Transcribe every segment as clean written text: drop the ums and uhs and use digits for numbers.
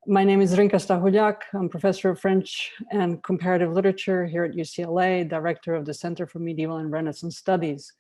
My name is Rinka Stahuljak. I'm professor of French and comparative literature here at UCLA, director of the Center for Medieval and Renaissance Studies.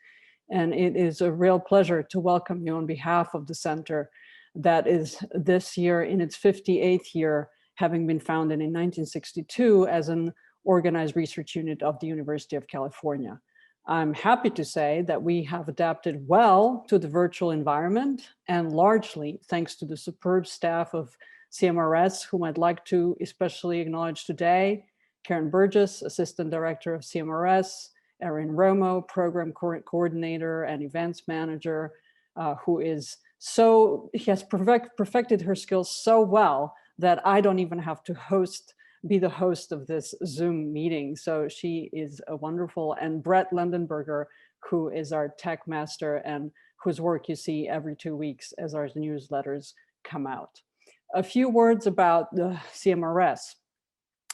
And it is a real pleasure to welcome you on behalf of the center that is this year in its 58th year, having been founded in 1962 as an organized research unit of the University of California. I'm happy to say that we have adapted well to the virtual environment, and largely thanks to the superb staff of CMRS, whom I'd like to especially acknowledge today: Karen Burgess, Assistant Director of CMRS, Erin Romo, Program Coordinator and Events Manager, who is he has perfected her skills so well that I don't even have to be the host of this Zoom meeting. So she is a wonderful, and Brett Lendenberger, who is our tech master and whose work you see every 2 weeks as our newsletters come out. A few words about the CMRS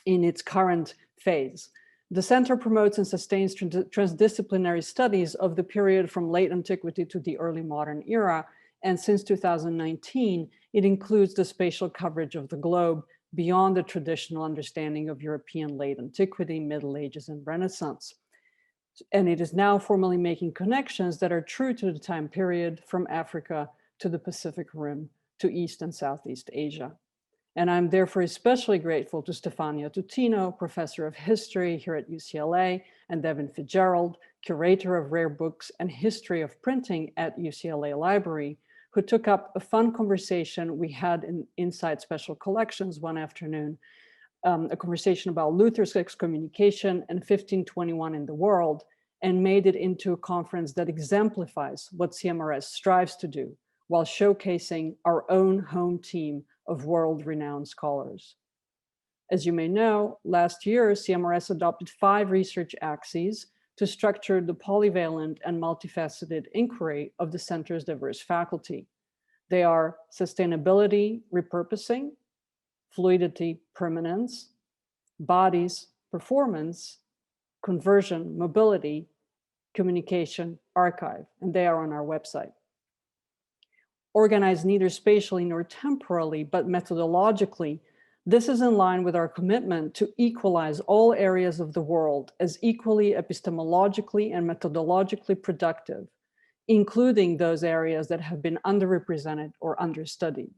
in its current phase. The center promotes and sustains transdisciplinary studies of the period from late antiquity to the early modern era. And since 2019, it includes the spatial coverage of the globe beyond the traditional understanding of European late antiquity, Middle Ages, and Renaissance. And it is now formally making connections that are true to the time period from Africa to the Pacific Rim to East and Southeast Asia. And I'm therefore especially grateful to Stefania Tutino, Professor of History here at UCLA, and Devin Fitzgerald, Curator of Rare Books and History of Printing at UCLA Library, who took up a fun conversation we had in Inside Special Collections one afternoon, a conversation about Luther's excommunication and 1521 in the world, and made it into a conference that exemplifies what CMRS strives to do, while showcasing our own home team of world-renowned scholars. As you may know, last year, CMRS adopted 5 research axes to structure the polyvalent and multifaceted inquiry of the center's diverse faculty. They are sustainability, repurposing, fluidity, permanence, bodies, performance, conversion, mobility, communication, archive, and they are on our website. Organized neither spatially nor temporally, but methodologically, this is in line with our commitment to equalize all areas of the world as equally epistemologically and methodologically productive, including those areas that have been underrepresented or understudied.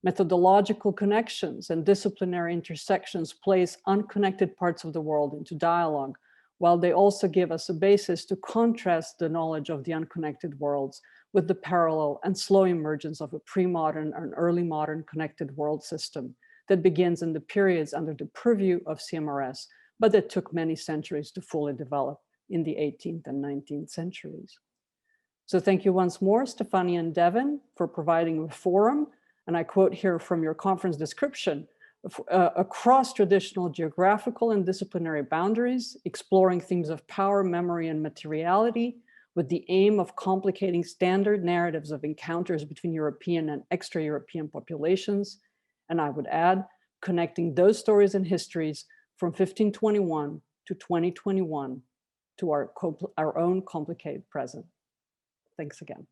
Methodological connections and disciplinary intersections place unconnected parts of the world into dialogue, while they also give us a basis to contrast the knowledge of the unconnected worlds with the parallel and slow emergence of a pre-modern and early modern connected world system that begins in the periods under the purview of CMRS, but that took many centuries to fully develop in the 18th and 19th centuries. So thank you once more, Stefania and Devin, for providing a forum, and I quote here from your conference description, across traditional geographical and disciplinary boundaries, exploring themes of power, memory, and materiality, with the aim of complicating standard narratives of encounters between European and extra-European populations, and I would add, connecting those stories and histories from 1521 to 2021 to our own complicated present. Thanks again.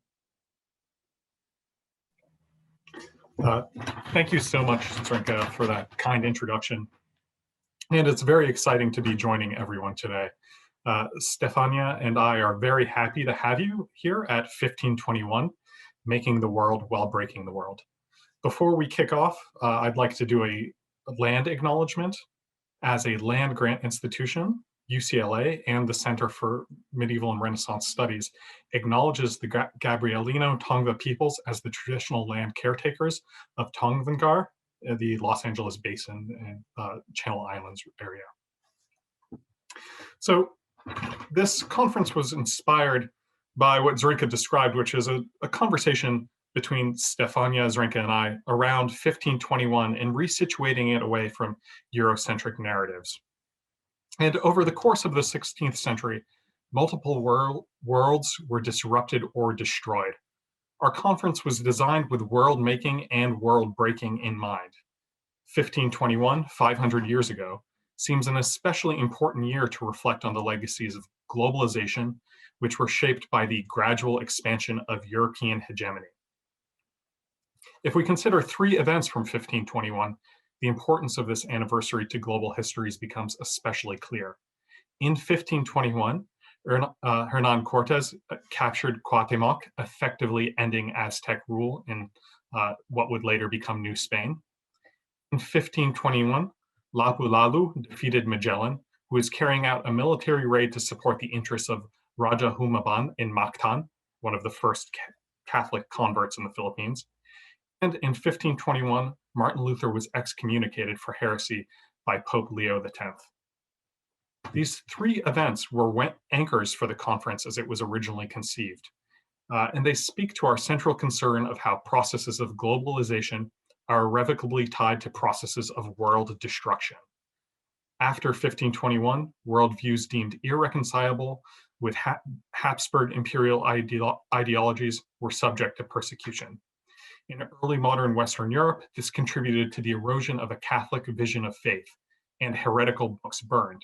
Thank you so much, Zrinka, for that kind introduction. And it's very exciting to be joining everyone today. Stefania and I are very happy to have you here at 1521, Making the World While Breaking the World. Before we kick off, I'd like to do a land acknowledgement. As a land grant institution, UCLA and the Center for Medieval and Renaissance Studies acknowledges the Gabrielino Tongva peoples as the traditional land caretakers of Tongvangar, the Los Angeles Basin and Channel Islands area. So this conference was inspired by what Zrinka described, which is a conversation between Stefania, Zrinka, and I around 1521 and resituating it away from Eurocentric narratives. And over the course of the 16th century, multiple worlds were disrupted or destroyed. Our conference was designed with world making and world breaking in mind. 1521, 500 years ago, seems an especially important year to reflect on the legacies of globalization, which were shaped by the gradual expansion of European hegemony. If we consider 3 events from 1521, the importance of this anniversary to global histories becomes especially clear. In 1521, Hernan Cortes captured Cuauhtemoc, effectively ending Aztec rule in what would later become New Spain. In 1521, Lapu-lapu defeated Magellan, who was carrying out a military raid to support the interests of Raja Humabon in Mactan, one of the first Catholic converts in the Philippines. And in 1521, Martin Luther was excommunicated for heresy by Pope Leo X. These 3 events were anchors for the conference as it was originally conceived, and they speak to our central concern of how processes of globalization are irrevocably tied to processes of world destruction. After 1521, worldviews deemed irreconcilable with Habsburg imperial ideologies were subject to persecution. In early modern Western Europe, this contributed to the erosion of a Catholic vision of faith, and heretical books burned.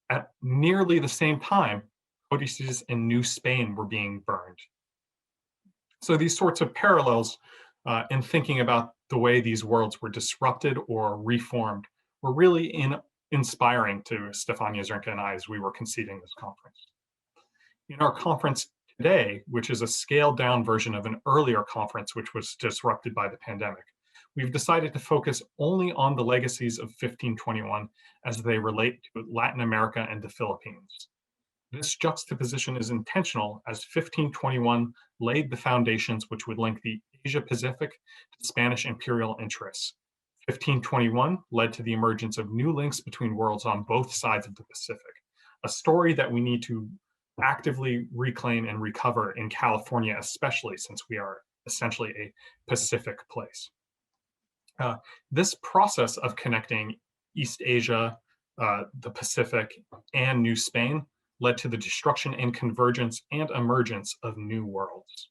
At nearly the same time, codices in New Spain were being burned. So these sorts of parallels in thinking about the way these worlds were disrupted or reformed were really inspiring to Stefania Zrinka and I as we were conceiving this conference. In our conference today, which is a scaled down version of an earlier conference which was disrupted by the pandemic, we've decided to focus only on the legacies of 1521 as they relate to Latin America and the Philippines. This juxtaposition is intentional as 1521 laid the foundations which would link the Asia-Pacific to Spanish imperial interests. 1521 led to the emergence of new links between worlds on both sides of the Pacific, a story that we need to actively reclaim and recover in California, especially since we are essentially a Pacific place. This process of connecting East Asia, the Pacific, and New Spain led to the destruction and convergence and emergence of new worlds.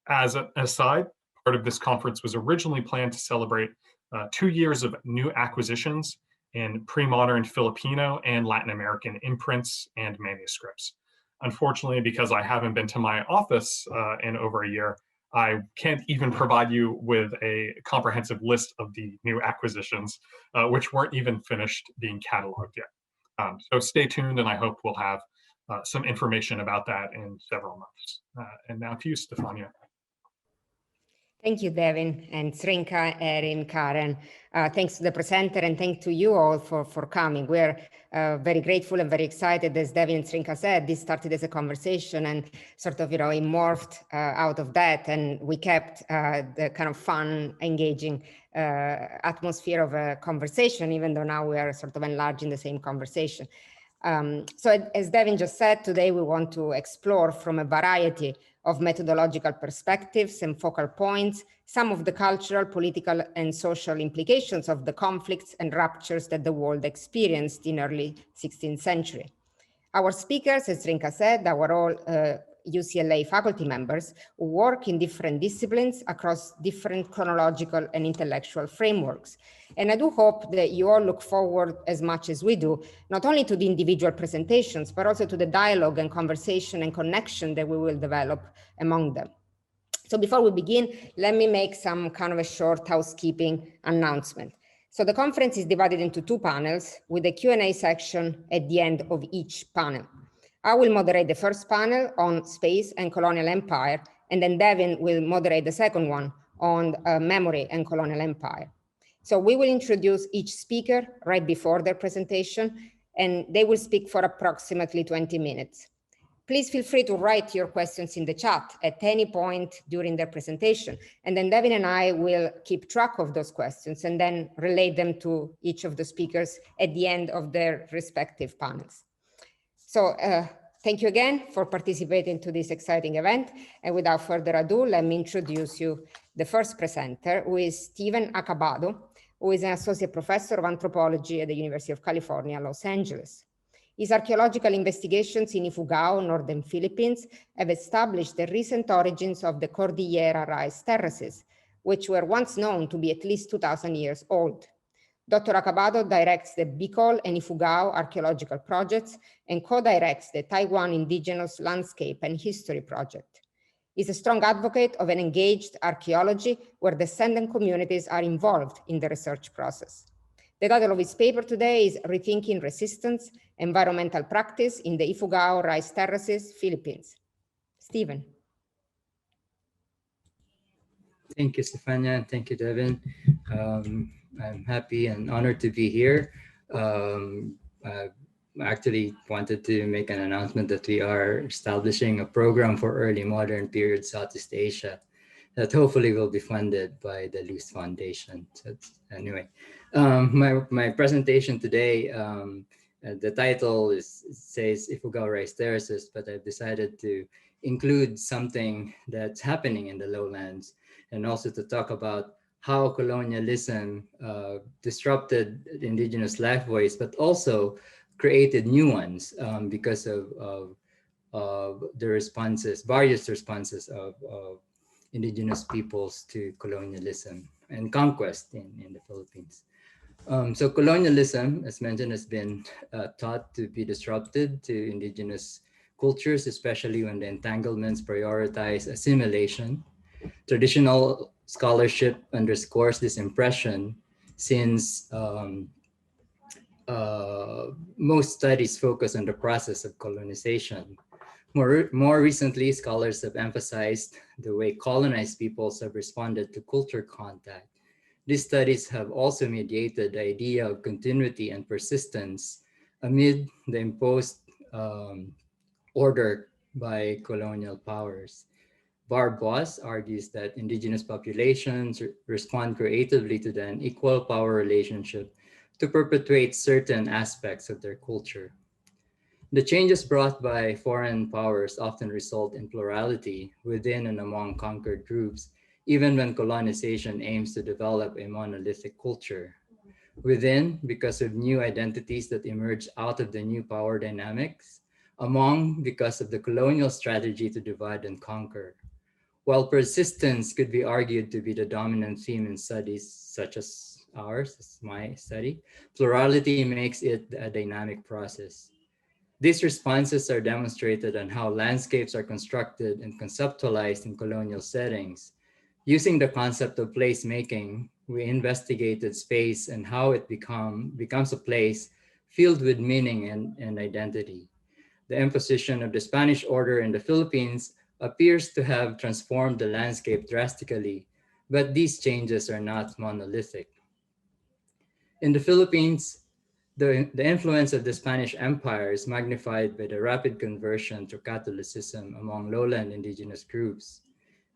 As an aside, part of this conference was originally planned to celebrate 2 years of new acquisitions in pre-modern Filipino and Latin American imprints and manuscripts. Unfortunately, because I haven't been to my office in over a year, I can't even provide you with a comprehensive list of the new acquisitions, which weren't even finished being cataloged yet. So stay tuned, and I hope we'll have some information about that in several months. And now to you, Stefania. Thank you, Devin, and Zrinka, Erin, Karen. Thanks to the presenter, and thanks to you all for coming. We're very grateful and very excited. As Devin and Zrinka said, this started as a conversation and sort of, it morphed out of that, and we kept the kind of fun, engaging atmosphere of a conversation, even though now we are sort of enlarging the same conversation. So as Devin just said, today we want to explore from a variety of methodological perspectives and focal points, some of the cultural, political, and social implications of the conflicts and ruptures that the world experienced in early 16th century. Our speakers, as Zrinka said, are all UCLA faculty members who work in different disciplines across different chronological and intellectual frameworks. And I do hope that you all look forward as much as we do, not only to the individual presentations, but also to the dialogue and conversation and connection that we will develop among them. So before we begin, let me make some kind of a short housekeeping announcement. So the conference is divided into 2 panels with a Q&A section at the end of each panel. I will moderate the first panel on space and colonial empire, and then Devin will moderate the second one on memory and colonial empire. So we will introduce each speaker right before their presentation, and they will speak for approximately 20 minutes. Please feel free to write your questions in the chat at any point during their presentation, and then Devin and I will keep track of those questions and then relay them to each of the speakers at the end of their respective panels. So thank you again for participating to this exciting event. And without further ado, let me introduce you the first presenter, who is Stephen ACABADO, who is an associate professor of anthropology at the University of California, Los Angeles. His archaeological investigations in Ifugao, northern Philippines, have established the recent origins of the Cordillera rice terraces, which were once known to be at least 2,000 years old. Dr. ACABADO directs the Bicol and Ifugao archaeological projects and co-directs the Taiwan Indigenous Landscape and History Project. is a strong advocate of an engaged archaeology where descendant communities are involved in the research process. The title of his paper today is Rethinking Resistance, Environmental Practice in the Ifugao Rice Terraces, Philippines. Stephen. Thank you, Stefania, and thank you, Devin. I'm happy and honored to be here. I actually wanted to make an announcement that we are establishing a program for early modern period Southeast Asia that hopefully will be funded by the Luce Foundation. So anyway, my presentation today, the title says Ifugao Rice Terraces, but I've decided to include something that's happening in the lowlands, and also to talk about how colonialism disrupted indigenous life ways, but also created new ones because of the responses, various responses of indigenous peoples to colonialism and conquest in the Philippines. So colonialism, as mentioned, has been thought to be disrupted to indigenous cultures, especially when the entanglements prioritize assimilation. Traditional scholarship underscores this impression since most studies focus on the process of colonization. More recently, scholars have emphasized the way colonized peoples have responded to culture contact. These studies have also mediated the idea of continuity and persistence amid the imposed order by colonial powers. Barb Boss argues that indigenous populations respond creatively to the unequal power relationship to perpetuate certain aspects of their culture. The changes brought by foreign powers often result in plurality within and among conquered groups, even when colonization aims to develop a monolithic culture. Within, because of new identities that emerge out of the new power dynamics. Among, because of the colonial strategy to divide and conquer. While persistence could be argued to be the dominant theme in studies such as ours, as my study, plurality makes it a dynamic process. These responses are demonstrated on how landscapes are constructed and conceptualized in colonial settings. Using the concept of placemaking, we investigated space and how it becomes a place filled with meaning and identity. The imposition of the Spanish order in the Philippines appears to have transformed the landscape drastically, but these changes are not monolithic. In the Philippines, the influence of the Spanish Empire is magnified by the rapid conversion to Catholicism among lowland indigenous groups.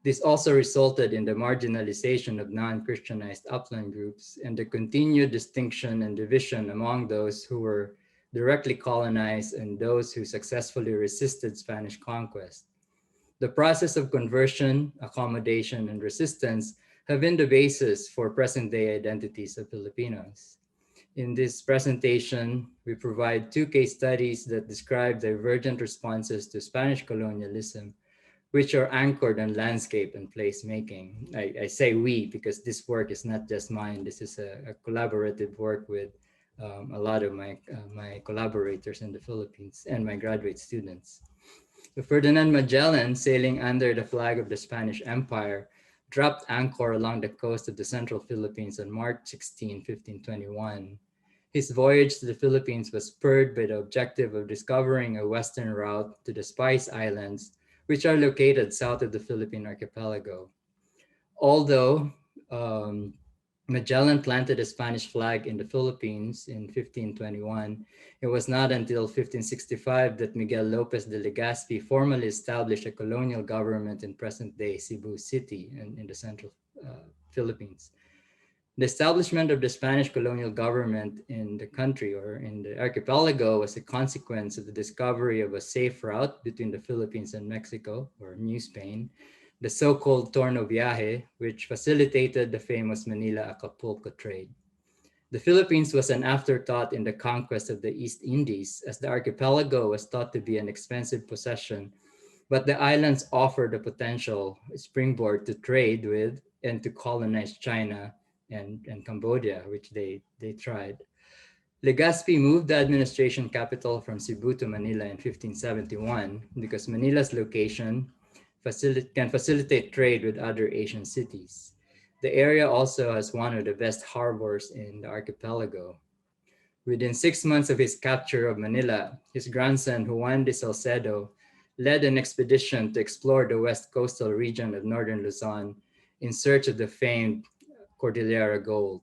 This also resulted in the marginalization of non-Christianized upland groups and the continued distinction and division among those who were directly colonized and those who successfully resisted Spanish conquest. The process of conversion, accommodation, and resistance have been the basis for present-day identities of Filipinos. In this presentation, we provide 2 case studies that describe divergent responses to Spanish colonialism, which are anchored on landscape and placemaking. I say we because this work is not just mine. This is a collaborative work with a lot of my collaborators in the Philippines and my graduate students. Ferdinand Magellan, sailing under the flag of the Spanish Empire, dropped anchor along the coast of the central Philippines on March 16, 1521. His voyage to the Philippines was spurred by the objective of discovering a western route to the Spice Islands, which are located south of the Philippine archipelago. Although Magellan planted a Spanish flag in the Philippines in 1521, it was not until 1565 that Miguel Lopez de Legazpi formally established a colonial government in present-day Cebu City in the central Philippines. The establishment of the Spanish colonial government in the country or in the archipelago was a consequence of the discovery of a safe route between the Philippines and Mexico, or New Spain, the so-called Torno Viaje, which facilitated the famous Manila-Acapulco trade. The Philippines was an afterthought in the conquest of the East Indies, as the archipelago was thought to be an expensive possession, but the islands offered a potential springboard to trade with and to colonize China and Cambodia, which they tried. Legazpi moved the administration capital from Cebu to Manila in 1571 because Manila's location can facilitate trade with other Asian cities. The area also has one of the best harbors in the archipelago. Within 6 months of his capture of Manila, his grandson Juan de Salcedo led an expedition to explore the west coastal region of northern Luzon in search of the famed Cordillera gold.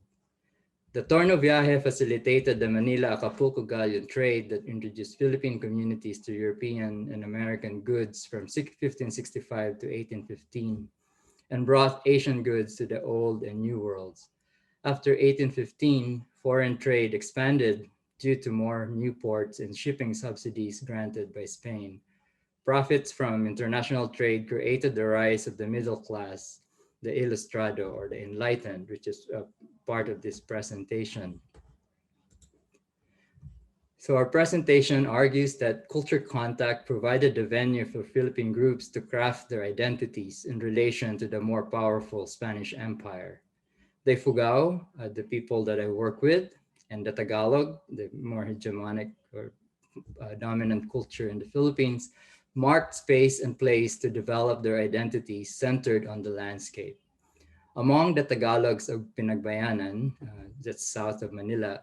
The Torno Viaje facilitated the Manila-Acapulco galleon trade that introduced Philippine communities to European and American goods from 1565 to 1815 and brought Asian goods to the Old and New Worlds. After 1815, foreign trade expanded due to more new ports and shipping subsidies granted by Spain. Profits from international trade created the rise of the middle class, the Ilustrado or the Enlightened, which is a part of this presentation. So our presentation argues that culture contact provided the venue for Philippine groups to craft their identities in relation to the more powerful Spanish Empire. The Ifugao, the people that I work with, and the Tagalog, the more hegemonic or dominant culture in the Philippines, marked space and place to develop their identities centered on the landscape. Among the Tagalogs of Pinagbayanan, that's south of Manila,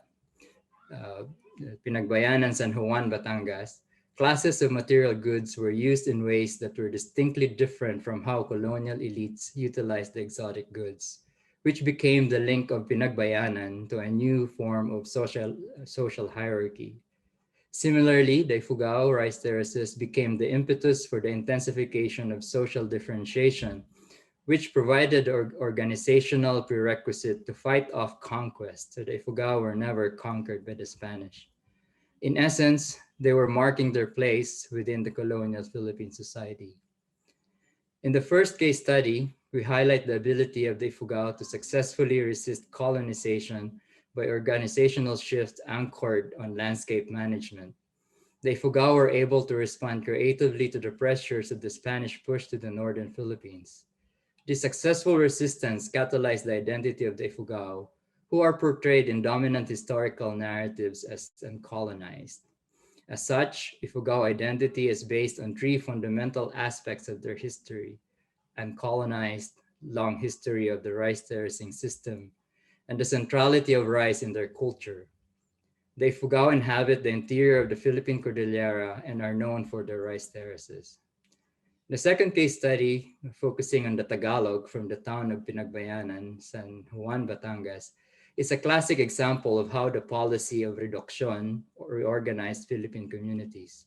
Pinagbayanan, San Juan, Batangas, classes of material goods were used in ways that were distinctly different from how colonial elites utilized the exotic goods, which became the link of Pinagbayanan to a new form of social hierarchy. Similarly, the Ifugao rice terraces became the impetus for the intensification of social differentiation, which provided organizational prerequisite to fight off conquest, so the Ifugao were never conquered by the Spanish. In essence, they were marking their place within the colonial Philippine society. In the first case study, we highlight the ability of the Ifugao to successfully resist colonization by organizational shifts anchored on landscape management. The Ifugao were able to respond creatively to the pressures of the Spanish push to the northern Philippines. This successful resistance catalyzed the identity of the Ifugao, who are portrayed in dominant historical narratives as uncolonized. As such, Ifugao identity is based on three fundamental aspects of their history: uncolonized, long history of the rice terracing system, and the centrality of rice in their culture. The Ifugao inhabit the interior of the Philippine Cordillera and are known for their rice terraces. The second case study, focusing on the Tagalog from the town of Pinagbayanan, San Juan, Batangas, is a classic example of how the policy of reduction reorganized Philippine communities.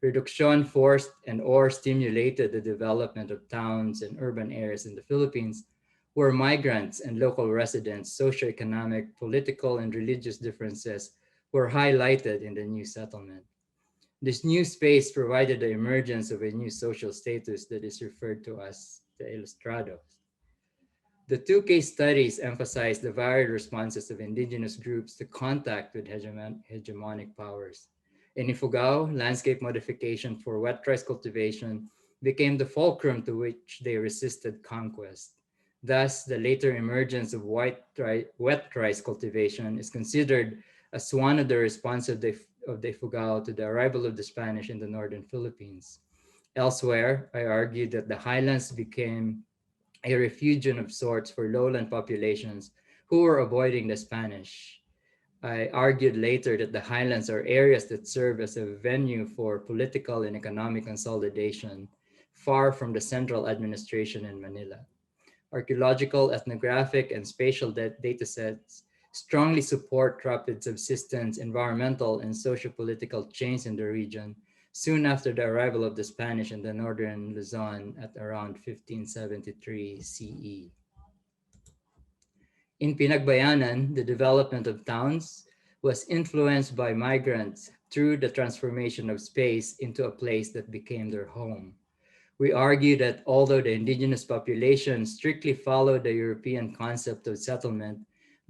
Reduction forced and or stimulated the development of towns and urban areas in the Philippines where migrants and local residents' socioeconomic, political, and religious differences were highlighted in the new settlement. This new space provided the emergence of a new social status that is referred to as the Ilustrados. The two case studies emphasize the varied responses of indigenous groups to contact with hegemonic powers. In Ifugao, landscape modification for wet rice cultivation became the fulcrum to which they resisted conquest. Thus, the later emergence of wet rice cultivation is considered as one of the responses of the Ifugao to the arrival of the Spanish in the northern Philippines. Elsewhere, I argued that the highlands became a refuge of sorts for lowland populations who were avoiding the Spanish. I argued later that the highlands are areas that serve as a venue for political and economic consolidation, far from the central administration in Manila. Archaeological, ethnographic, and spatial data sets strongly support rapid subsistence, environmental, and socio-political change in the region soon after the arrival of the Spanish in the northern Luzon at around 1573 CE. In Pinagbayanan, the development of towns was influenced by migrants through the transformation of space into a place that became their home. We argue that although the indigenous population strictly followed the European concept of settlement,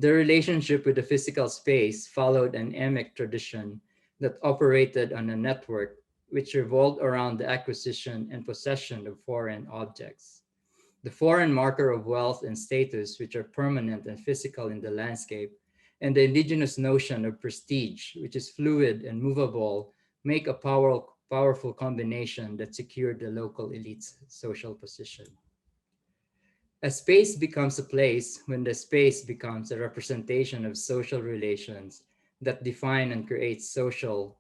the relationship with the physical space followed an emic tradition that operated on a network which revolved around the acquisition and possession of foreign objects. The foreign marker of wealth and status, which are permanent and physical in the landscape, and the indigenous notion of prestige, which is fluid and movable, make a powerful combination that secured the local elite's social position. A space becomes a place when the space becomes a representation of social relations that define and create social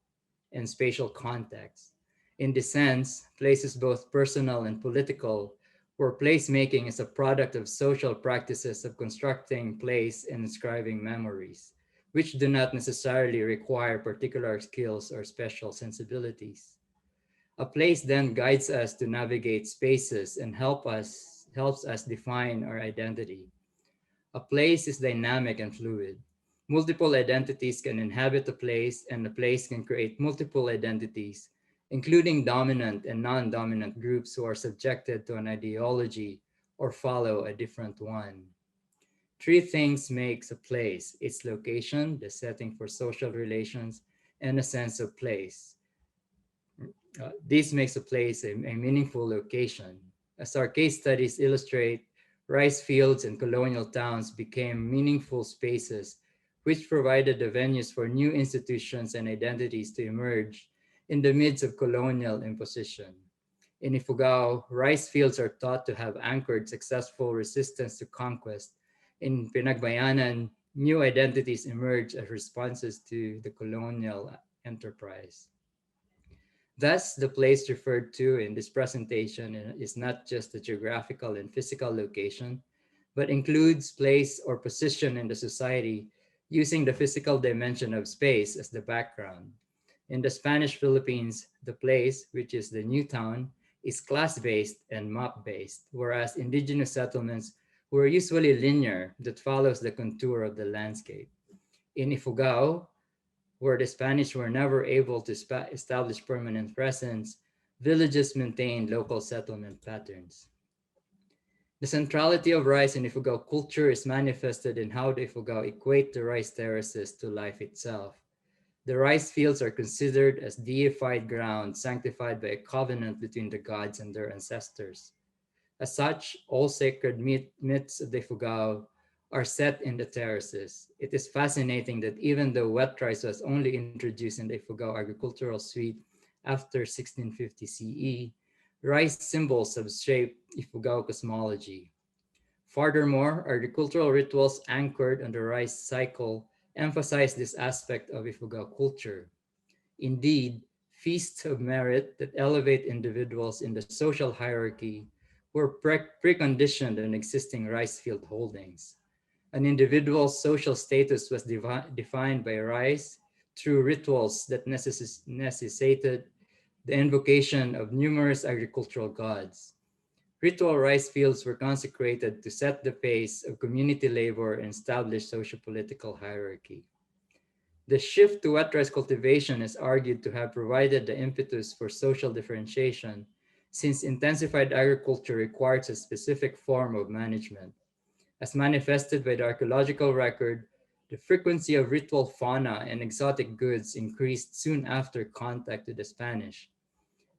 and spatial context. In this sense, place is both personal and political, where placemaking is a product of social practices of constructing place and inscribing memories, which do not necessarily require particular skills or special sensibilities. A place then guides us to navigate spaces and helps us define our identity. A place is dynamic and fluid. Multiple identities can inhabit a place, and a place can create multiple identities, including dominant and non-dominant groups who are subjected to an ideology or follow a different one. Three things makes a place: its location, the setting for social relations, and a sense of place. This makes a place a meaningful location. As our case studies illustrate, rice fields and colonial towns became meaningful spaces which provided the venues for new institutions and identities to emerge in the midst of colonial imposition. In Ifugao, rice fields are thought to have anchored successful resistance to conquest. In Pinagbayanan, new identities emerge as responses to the colonial enterprise. Thus, the place referred to in this presentation is not just a geographical and physical location, but includes place or position in the society using the physical dimension of space as the background. In the Spanish Philippines, the place, which is the new town, is class-based and map-based, whereas indigenous settlements were usually linear that follows the contour of the landscape. In Ifugao, where the Spanish were never able to establish permanent presence, villages maintained local settlement patterns. The centrality of rice in Ifugao culture is manifested in how the Ifugao equate the rice terraces to life itself. The rice fields are considered as deified ground sanctified by a covenant between the gods and their ancestors. As such, all sacred myths of the Ifugao are set in the terraces. It is fascinating that even though wet rice was only introduced in the Ifugao agricultural suite after 1650 CE, rice symbols have shaped Ifugao cosmology. Furthermore, agricultural rituals anchored on the rice cycle emphasize this aspect of Ifugao culture. Indeed, feasts of merit that elevate individuals in the social hierarchy were preconditioned on existing rice field holdings. An individual's social status was defined by rice through rituals that necessitated the invocation of numerous agricultural gods. Ritual rice fields were consecrated to set the pace of community labor and establish socio-political hierarchy. The shift to wet rice cultivation is argued to have provided the impetus for social differentiation, since intensified agriculture requires a specific form of management. As manifested by the archaeological record, the frequency of ritual fauna and exotic goods increased soon after contact with the Spanish.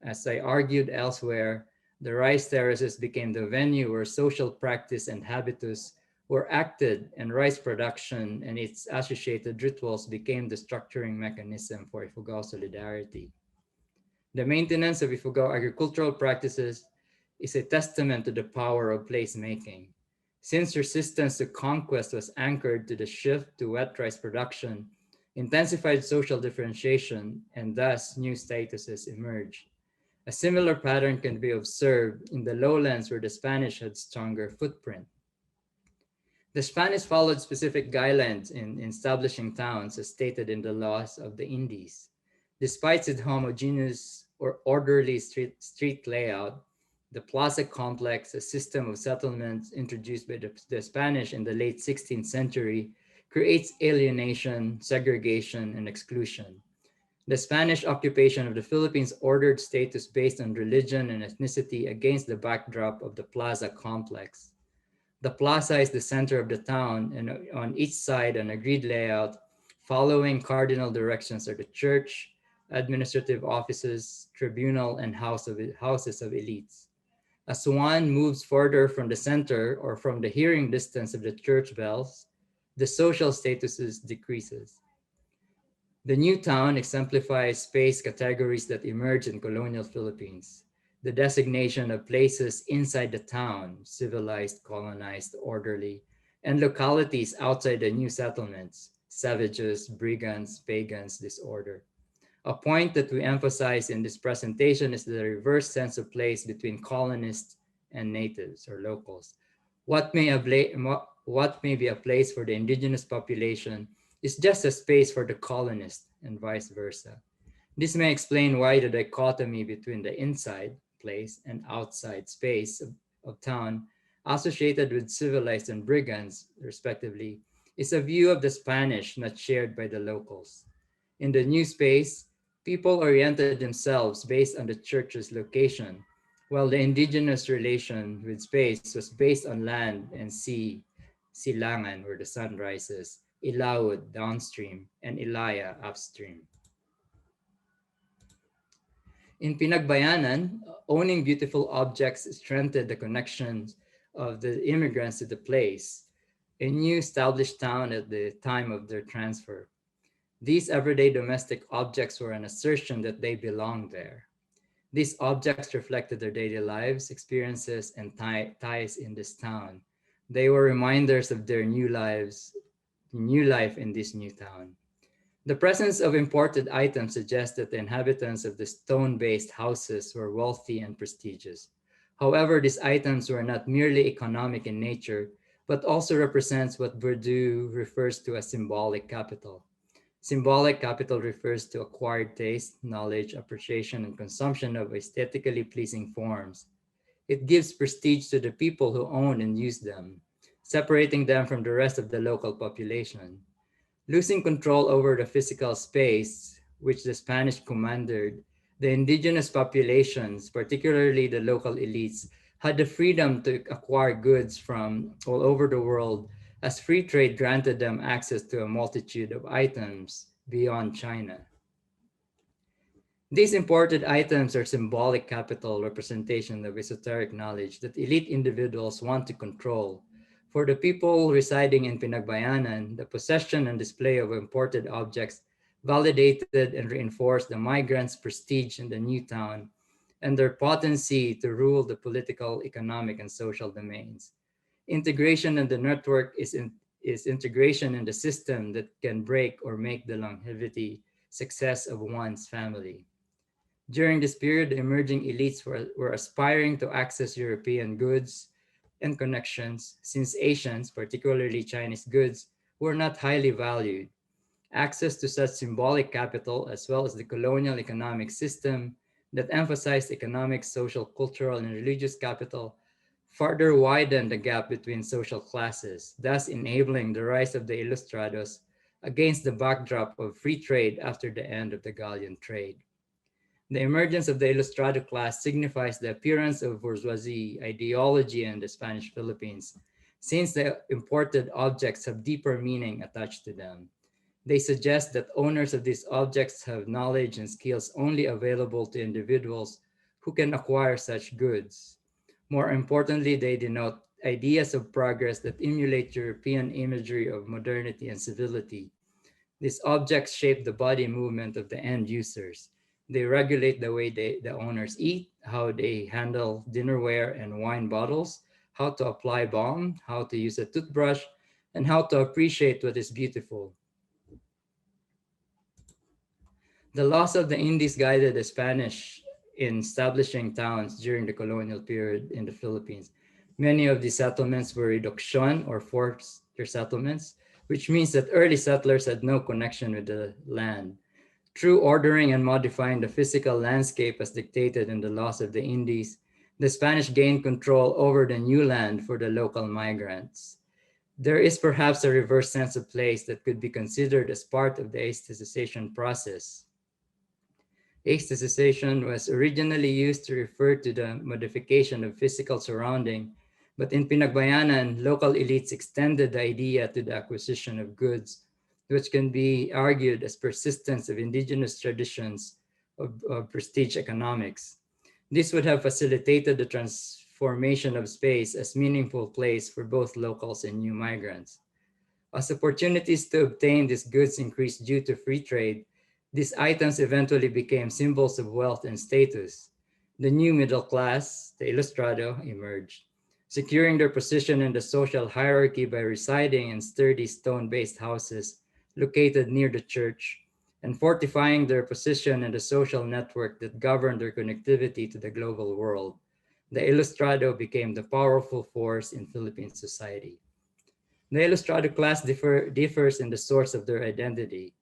As I argued elsewhere, the rice terraces became the venue where social practice and habitus were acted, and rice production and its associated rituals became the structuring mechanism for Ifugao solidarity. The maintenance of Ifugao agricultural practices is a testament to the power of placemaking. Since resistance to conquest was anchored to the shift to wet rice production, intensified social differentiation, and thus new statuses emerged. A similar pattern can be observed in the lowlands where the Spanish had stronger footprint. The Spanish followed specific guidelines in establishing towns as stated in the laws of the Indies. Despite its homogeneous or orderly street layout, the plaza complex, a system of settlements introduced by the Spanish in the late 16th century, creates alienation, segregation, and exclusion. The Spanish occupation of the Philippines ordered status based on religion and ethnicity against the backdrop of the plaza complex. The plaza is the center of the town, and on each side, an agreed layout following cardinal directions are the church, administrative offices, tribunal, and houses of elites. As one moves further from the center or from the hearing distance of the church bells, the social statuses decreases. The new town exemplifies space categories that emerge in colonial Philippines. The designation of places inside the town, civilized, colonized, orderly, and localities outside the new settlements, savages, brigands, pagans, disorder. A point that we emphasize in this presentation is the reverse sense of place between colonists and natives or locals. What may be a place for the indigenous population is just a space for the colonist and vice versa. This may explain why the dichotomy between the inside place and outside space of town associated with civilized and brigands, respectively, is a view of the Spanish not shared by the locals. In the new space, people oriented themselves based on the church's location, while the indigenous relation with space was based on land and sea, silangan, where the sun rises, Ilaud downstream, and Ilaya upstream. In Pinagbayanan, owning beautiful objects strengthened the connections of the immigrants to the place, a new established town at the time of their transfer. These everyday domestic objects were an assertion that they belonged there. These objects reflected their daily lives, experiences, and ties in this town. They were reminders of their new life in this new town. The presence of imported items suggests that the inhabitants of the stone-based houses were wealthy and prestigious. However, these items were not merely economic in nature, but also represents what Bourdieu refers to as symbolic capital. Symbolic capital refers to acquired taste, knowledge, appreciation, and consumption of aesthetically pleasing forms. It gives prestige to the people who own and use them, separating them from the rest of the local population. Losing control over the physical space, which the Spanish commanded, the indigenous populations, particularly the local elites, had the freedom to acquire goods from all over the world, as free trade granted them access to a multitude of items beyond China. These imported items are symbolic capital representation of esoteric knowledge that elite individuals want to control. For the people residing in Pinagbayanan, the possession and display of imported objects validated and reinforced the migrants' prestige in the new town and their potency to rule the political, economic, and social domains. Integration in the network is integration in the system that can break or make the longevity success of one's family. During this period, the emerging elites were aspiring to access European goods and connections, since Asians, particularly Chinese goods, were not highly valued. Access to such symbolic capital, as well as the colonial economic system that emphasized economic, social, cultural, and religious capital, further widened the gap between social classes, thus enabling the rise of the Ilustrados against the backdrop of free trade after the end of the galleon trade. The emergence of the Ilustrado class signifies the appearance of bourgeoisie ideology in the Spanish Philippines, since the imported objects have deeper meaning attached to them. They suggest that owners of these objects have knowledge and skills only available to individuals who can acquire such goods. More importantly, they denote ideas of progress that emulate European imagery of modernity and civility. These objects shape the body movement of the end users. They regulate the way the owners eat, how they handle dinnerware and wine bottles, how to apply balm, how to use a toothbrush, and how to appreciate what is beautiful. The loss of the Indies guided the Spanish in establishing towns during the colonial period in the Philippines. Many of these settlements were reduction or forced settlements, which means that early settlers had no connection with the land. Through ordering and modifying the physical landscape as dictated in the laws of the Indies, the Spanish gained control over the new land for the local migrants. There is perhaps a reverse sense of place that could be considered as part of the aestheticization process. Aestheticization was originally used to refer to the modification of physical surrounding, but in Pinagbayanan, local elites extended the idea to the acquisition of goods, which can be argued as persistence of indigenous traditions of prestige economics. This would have facilitated the transformation of space as meaningful place for both locals and new migrants. As opportunities to obtain these goods increased due to free trade, These items eventually became symbols of wealth and status. The new middle class, the ilustrado, emerged, securing their position in the social hierarchy by residing in sturdy stone-based houses located near the church and fortifying their position in the social network that governed their connectivity to the global world. The ilustrado became the powerful force in Philippine society. The ilustrado class differs in the source of their identity.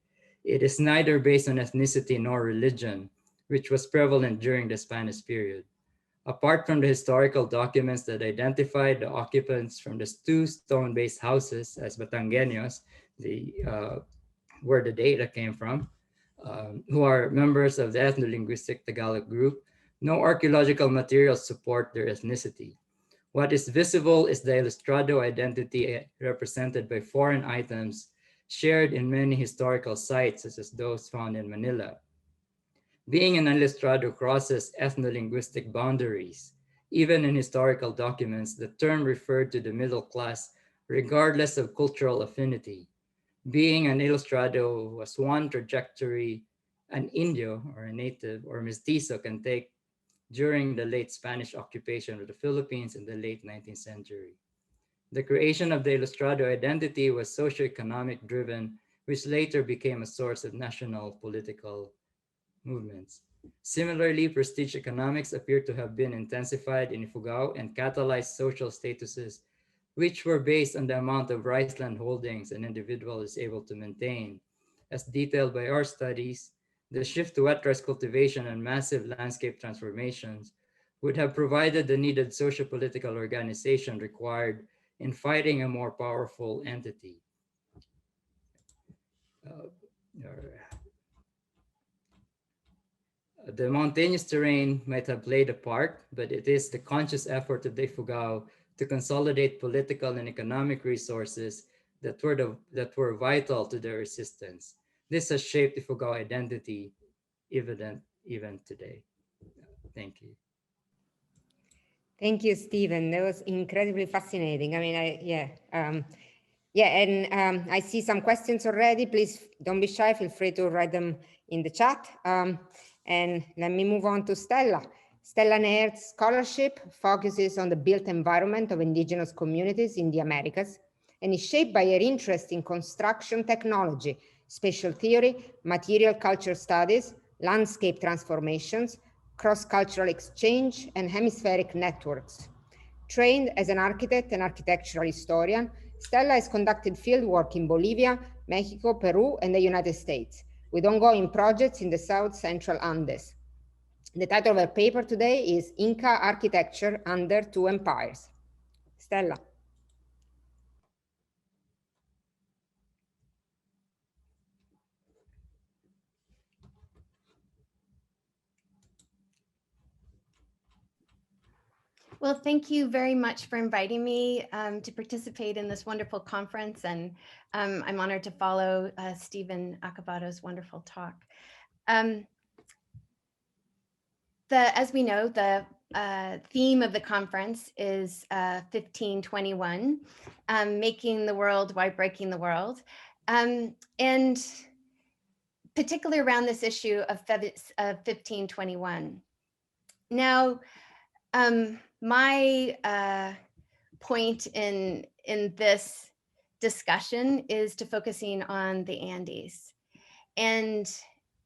It is neither based on ethnicity nor religion, which was prevalent during the Spanish period. Apart from the historical documents that identified the occupants from the two stone-based houses as Batangueños, where the data came from, who are members of the ethno-linguistic Tagalog group, no archaeological materials support their ethnicity. What is visible is the ilustrado identity represented by foreign items shared in many historical sites, such as those found in Manila. Being an ilustrado crosses ethno-linguistic boundaries. Even in historical documents, the term referred to the middle class regardless of cultural affinity. Being an ilustrado was one trajectory an Indio or a native or mestizo can take during the late Spanish occupation of the Philippines in the late 19th century. The creation of the ilustrado identity was socioeconomic driven, which later became a source of national political movements. Similarly, prestige economics appear to have been intensified in Ifugao and catalyzed social statuses, which were based on the amount of rice land holdings an individual is able to maintain. As detailed by our studies, the shift to wet rice cultivation and massive landscape transformations would have provided the needed socio-political organization required in fighting a more powerful entity. The mountainous terrain might have played a part, but it is the conscious effort of the Ifugao to consolidate political and economic resources that were vital to their resistance. This has shaped Ifugao identity, evident even today. Thank you. Thank you, Stephen. That was incredibly fascinating. I mean, I see some questions already. Please don't be shy. Feel free to write them in the chat. And let me move on to Stella. Stella NAIR's scholarship focuses on the built environment of indigenous communities in the Americas and is shaped by her interest in construction technology, spatial theory, material culture studies, landscape transformations, cross-cultural exchange, and hemispheric networks. Trained as an architect and architectural historian, Stella has conducted fieldwork in Bolivia, Mexico, Peru, and the United States, with ongoing projects in the South Central Andes. The title of her paper today is Inca Architecture Under Two Empires. Stella. Well, thank you very much for inviting me to participate in this wonderful conference. And I'm honored to follow Stephen ACABADO's wonderful talk. As we know, the theme of the conference is 1521, making the world while breaking the world. And particularly around this issue of 1521. Now, my point in this discussion is to focusing on the Andes. And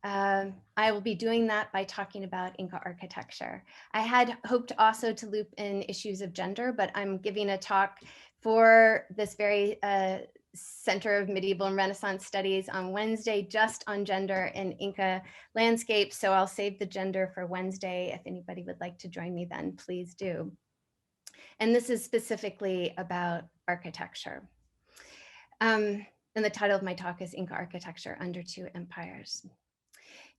I will be doing that by talking about Inca architecture. I had hoped also to loop in issues of gender, but I'm giving a talk for this very Center of Medieval and Renaissance Studies on Wednesday, just on gender and Inca landscape. So I'll save the gender for Wednesday. If anybody would like to join me then, please do. And this is specifically about architecture. And the title of my talk is Inca Architecture Under Two Empires.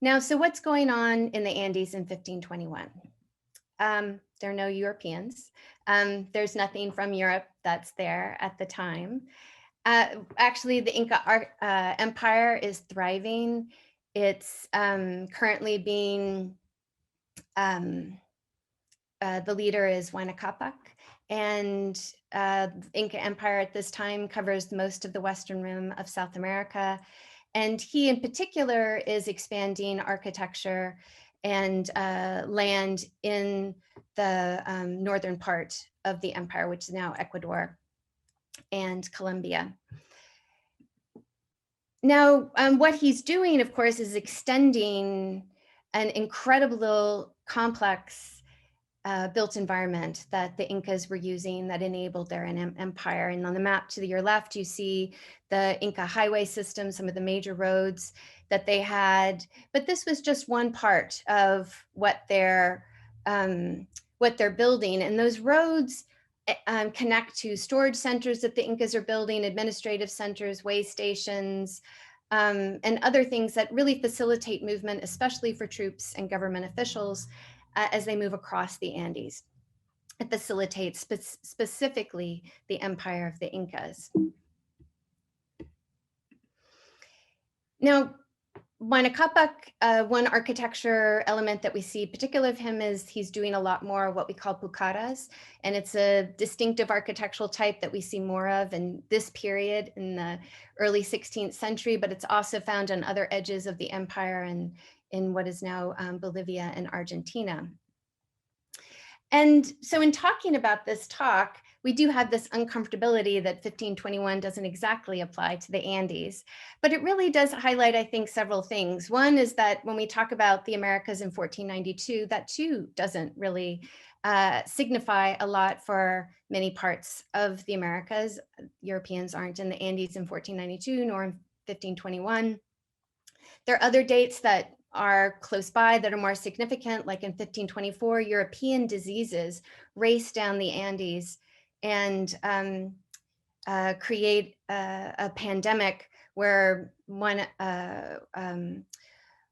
Now, so what's going on in the Andes in 1521? There are no Europeans. There's nothing from Europe that's there at the time. Actually, the Inca Empire is thriving. It's currently being, the leader is Huayna Capac, and the Inca Empire at this time covers most of the western rim of South America. And he in particular is expanding architecture and land in the northern part of the empire, which is now Ecuador and Colombia. Now, what he's doing, of course, is extending an incredible complex built environment that the Incas were using that enabled their empire. And on the map to your left, you see the Inca highway system, some of the major roads that they had. But this was just one part of what they're building. And those roads connect to storage centers that the Incas are building, administrative centers, way stations, and other things that really facilitate movement, especially for troops and government officials as they move across the Andes. It facilitates specifically the empire of the Incas. Now, Huayna Capac, one architecture element that we see particular of him is he's doing a lot more of what we call pucaras, and it's a distinctive architectural type that we see more of in this period in the early 16th century, but it's also found on other edges of the empire and in what is now Bolivia and Argentina. And so in talking about this talk, we do have this uncomfortability that 1521 doesn't exactly apply to the Andes, but it really does highlight, I think, several things. One is that when we talk about the Americas in 1492, that too doesn't really signify a lot for many parts of the Americas. Europeans aren't in the Andes in 1492 nor in 1521. There are other dates that are close by that are more significant, like in 1524, European diseases race down the Andes and create a pandemic where Huayna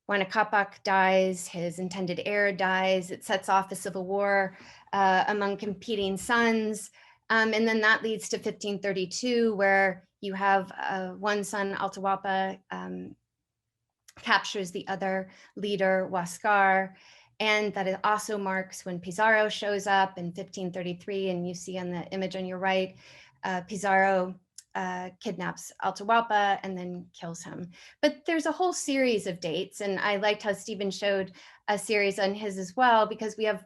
Capac dies, his intended heir dies, it sets off a civil war among competing sons. And then that leads to 1532, where you have one son, Atahualpa, captures the other leader, Huascar, and that it also marks when Pizarro shows up in 1533, and you see on the image on your right, Pizarro kidnaps Atahualpa and then kills him. But there's a whole series of dates, and I liked how Stephen showed a series on his as well, because we have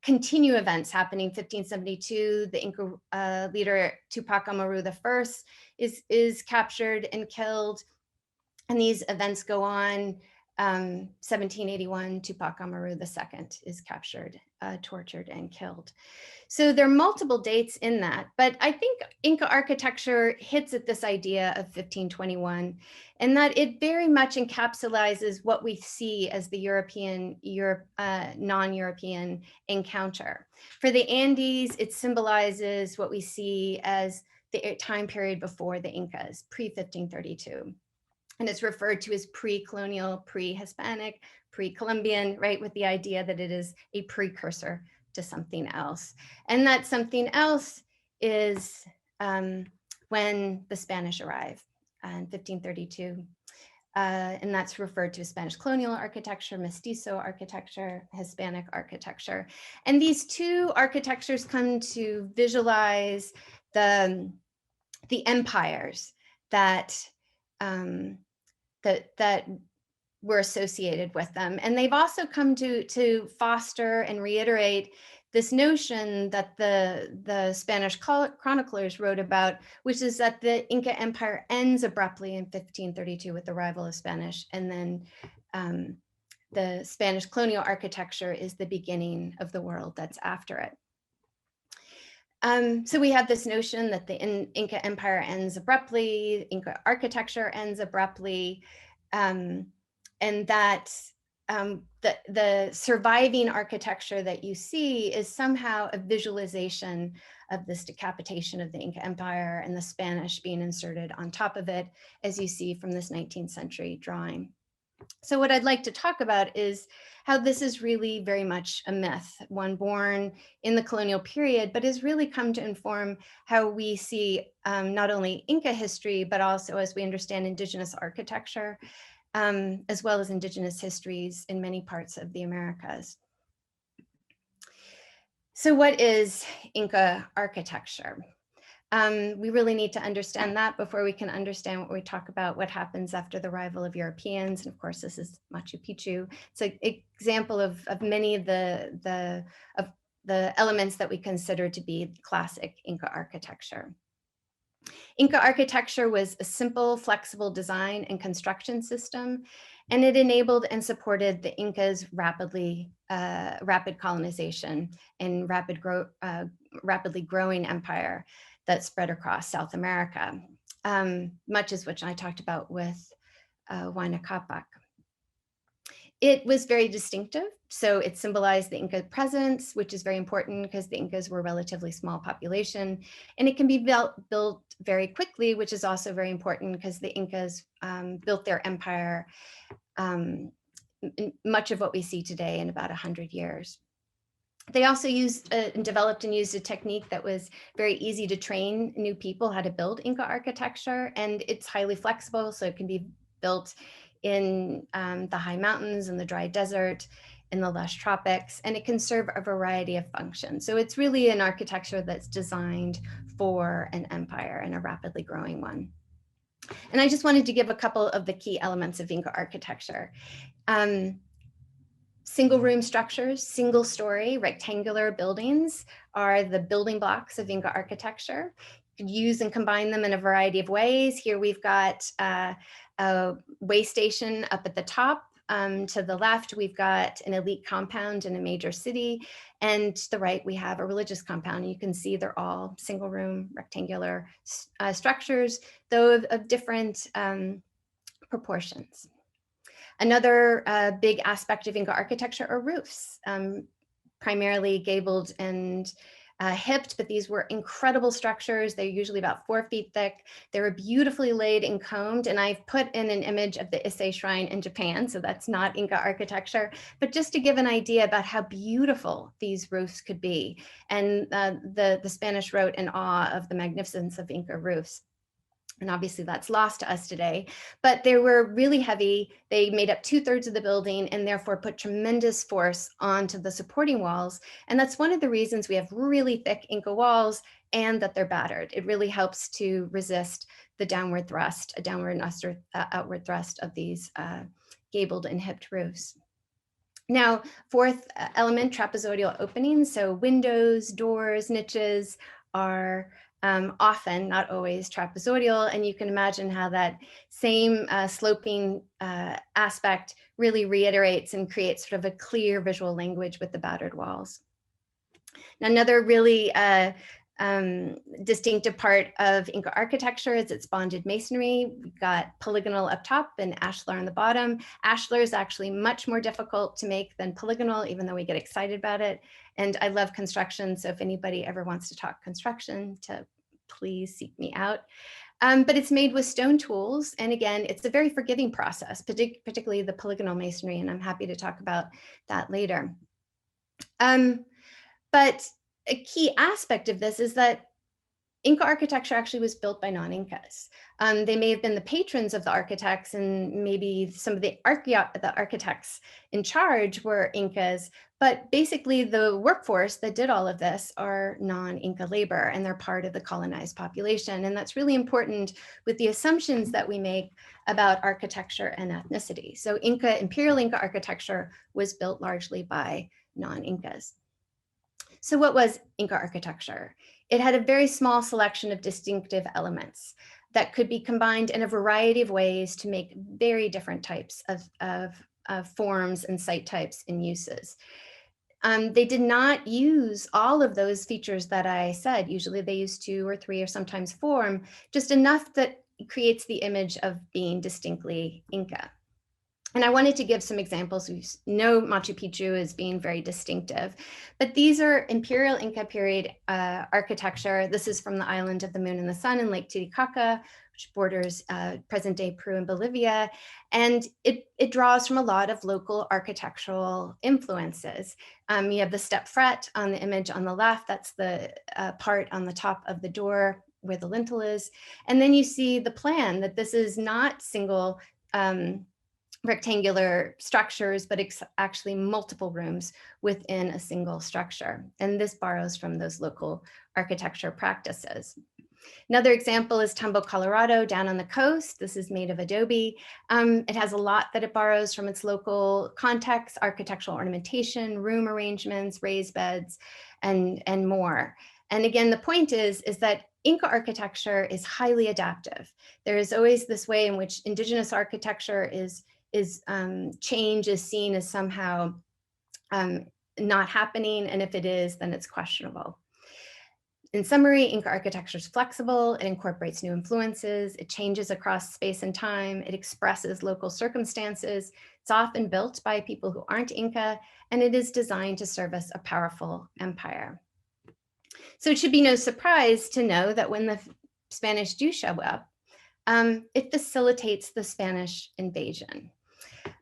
continue events happening. 1572, the Inca leader Tupac Amaru I is captured and killed. And these events go on. 1781, Tupac Amaru II is captured, tortured, and killed. So there are multiple dates in that, but I think Inca architecture hits at this idea of 1521, and that it very much encapsulates what we see as the non-European encounter. For the Andes, it symbolizes what we see as the time period before the Incas, pre-1532. And it's referred to as pre-colonial, pre-Hispanic, pre-Columbian, right? With the idea that it is a precursor to something else. And that something else is when the Spanish arrive in 1532. And that's referred to as Spanish colonial architecture, mestizo architecture, Hispanic architecture. And these two architectures come to visualize the empires that that were associated with them. And they've also come to foster and reiterate this notion that the Spanish chroniclers wrote about, which is that the Inca Empire ends abruptly in 1532 with the arrival of Spanish, and then the Spanish colonial architecture is the beginning of the world that's after it. So we have this notion that the Inca Empire ends abruptly, Inca architecture ends abruptly, and that the surviving architecture that you see is somehow a visualization of this decapitation of the Inca Empire and the Spanish being inserted on top of it, as you see from this 19th century drawing. So what I'd like to talk about is how this is really very much a myth, one born in the colonial period, but has really come to inform how we see not only Inca history, but also as we understand indigenous architecture, as well as indigenous histories in many parts of the Americas. So what is Inca architecture? We really need to understand that before we can understand what we talk about what happens after the arrival of Europeans. And of course, this is Machu Picchu. It's an example of many of the elements that we consider to be classic Inca architecture. Inca architecture was a simple, flexible design and construction system, and it enabled and supported the Incas' rapid colonization and rapidly growing empire that spread across South America, much as which I talked about with Huayna Capac. It was very distinctive, so it symbolized the Inca presence, which is very important because the Incas were a relatively small population, and it can be built very quickly, which is also very important because the Incas built their empire, much of what we see today, in about 100 years. They also developed and used a technique that was very easy to train new people how to build Inca architecture, and it's highly flexible, so it can be built in the high mountains, in the dry desert, in the lush tropics, and it can serve a variety of functions. So it's really an architecture that's designed for an empire and a rapidly growing one. And I just wanted to give a couple of the key elements of Inca architecture. Single room structures, single story, rectangular buildings are the building blocks of Inca architecture. You could use and combine them in a variety of ways. Here we've got a way station up at the top. To the left, we've got an elite compound in a major city. And to the right, we have a religious compound. You can see they're all single room, rectangular structures, though of different proportions. Another big aspect of Inca architecture are roofs, primarily gabled and hipped, but these were incredible structures. They're usually about 4 feet thick. They were beautifully laid and combed, and I've put in an image of the Issei Shrine in Japan, so that's not Inca architecture, but just to give an idea about how beautiful these roofs could be. And the Spanish wrote in awe of the magnificence of Inca roofs. And obviously that's lost to us today, but they were really heavy. They made up 2/3 of the building and therefore put tremendous force onto the supporting walls. And that's one of the reasons we have really thick Inca walls and that they're battered. It really helps to resist the downward thrust, a downward and outward thrust of these gabled and hipped roofs. Now, fourth element, trapezoidal openings. So windows, doors, niches are often, not always, trapezoidal, and you can imagine how that same sloping aspect really reiterates and creates sort of a clear visual language with the battered walls. Now, another really distinctive part of Inca architecture is its bonded masonry. We've got polygonal up top and ashlar on the bottom. Ashlar is actually much more difficult to make than polygonal, even though we get excited about it. And I love construction, so if anybody ever wants to talk construction, to please seek me out. But it's made with stone tools. And again, it's a very forgiving process, particularly the polygonal masonry, and I'm happy to talk about that later. But a key aspect of this is that Inca architecture actually was built by non-Incas. They may have been the patrons of the architects, and maybe some of the architects in charge were Incas, but basically the workforce that did all of this are non-Inca labor, and they're part of the colonized population. And that's really important with the assumptions that we make about architecture and ethnicity. So Imperial Inca architecture was built largely by non-Incas. So what was Inca architecture? It had a very small selection of distinctive elements that could be combined in a variety of ways to make very different types of forms and site types and uses. They did not use all of those features that I said. Usually they use 2 or 3 or sometimes 4, just enough that it creates the image of being distinctly Inca. And I wanted to give some examples. We know Machu Picchu as being very distinctive, but these are Imperial Inca period architecture. This is from the island of the Moon and the Sun in Lake Titicaca, which borders present-day Peru and Bolivia. And it draws from a lot of local architectural influences. You have the step fret on the image on the left. That's the part on the top of the door where the lintel is. And then you see the plan that this is not single rectangular structures, but actually multiple rooms within a single structure. And this borrows from those local architecture practices. Another example is Tumbo, Colorado, down on the coast. This is made of adobe. It has a lot that it borrows from its local context, architectural ornamentation, room arrangements, raised beds, and more. And again, the point is that Inca architecture is highly adaptive. There is always this way in which indigenous architecture change is seen as somehow not happening, and if it is, then it's questionable. In summary, Inca architecture is flexible, it incorporates new influences, it changes across space and time, it expresses local circumstances, it's often built by people who aren't Inca, and it is designed to service a powerful empire. So it should be no surprise to know that when the Spanish do show up, it facilitates the Spanish invasion.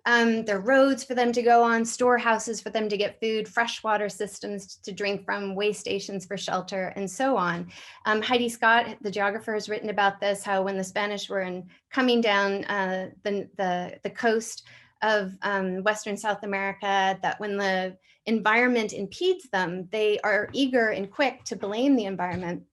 There are roads for them to go on, storehouses for them to get food, freshwater systems to drink from, way stations for shelter, and so on. Heidi Scott, the geographer, has written about this, how when the Spanish were coming down the coast of Western South America, that when the environment impedes them, they are eager and quick to blame the environment.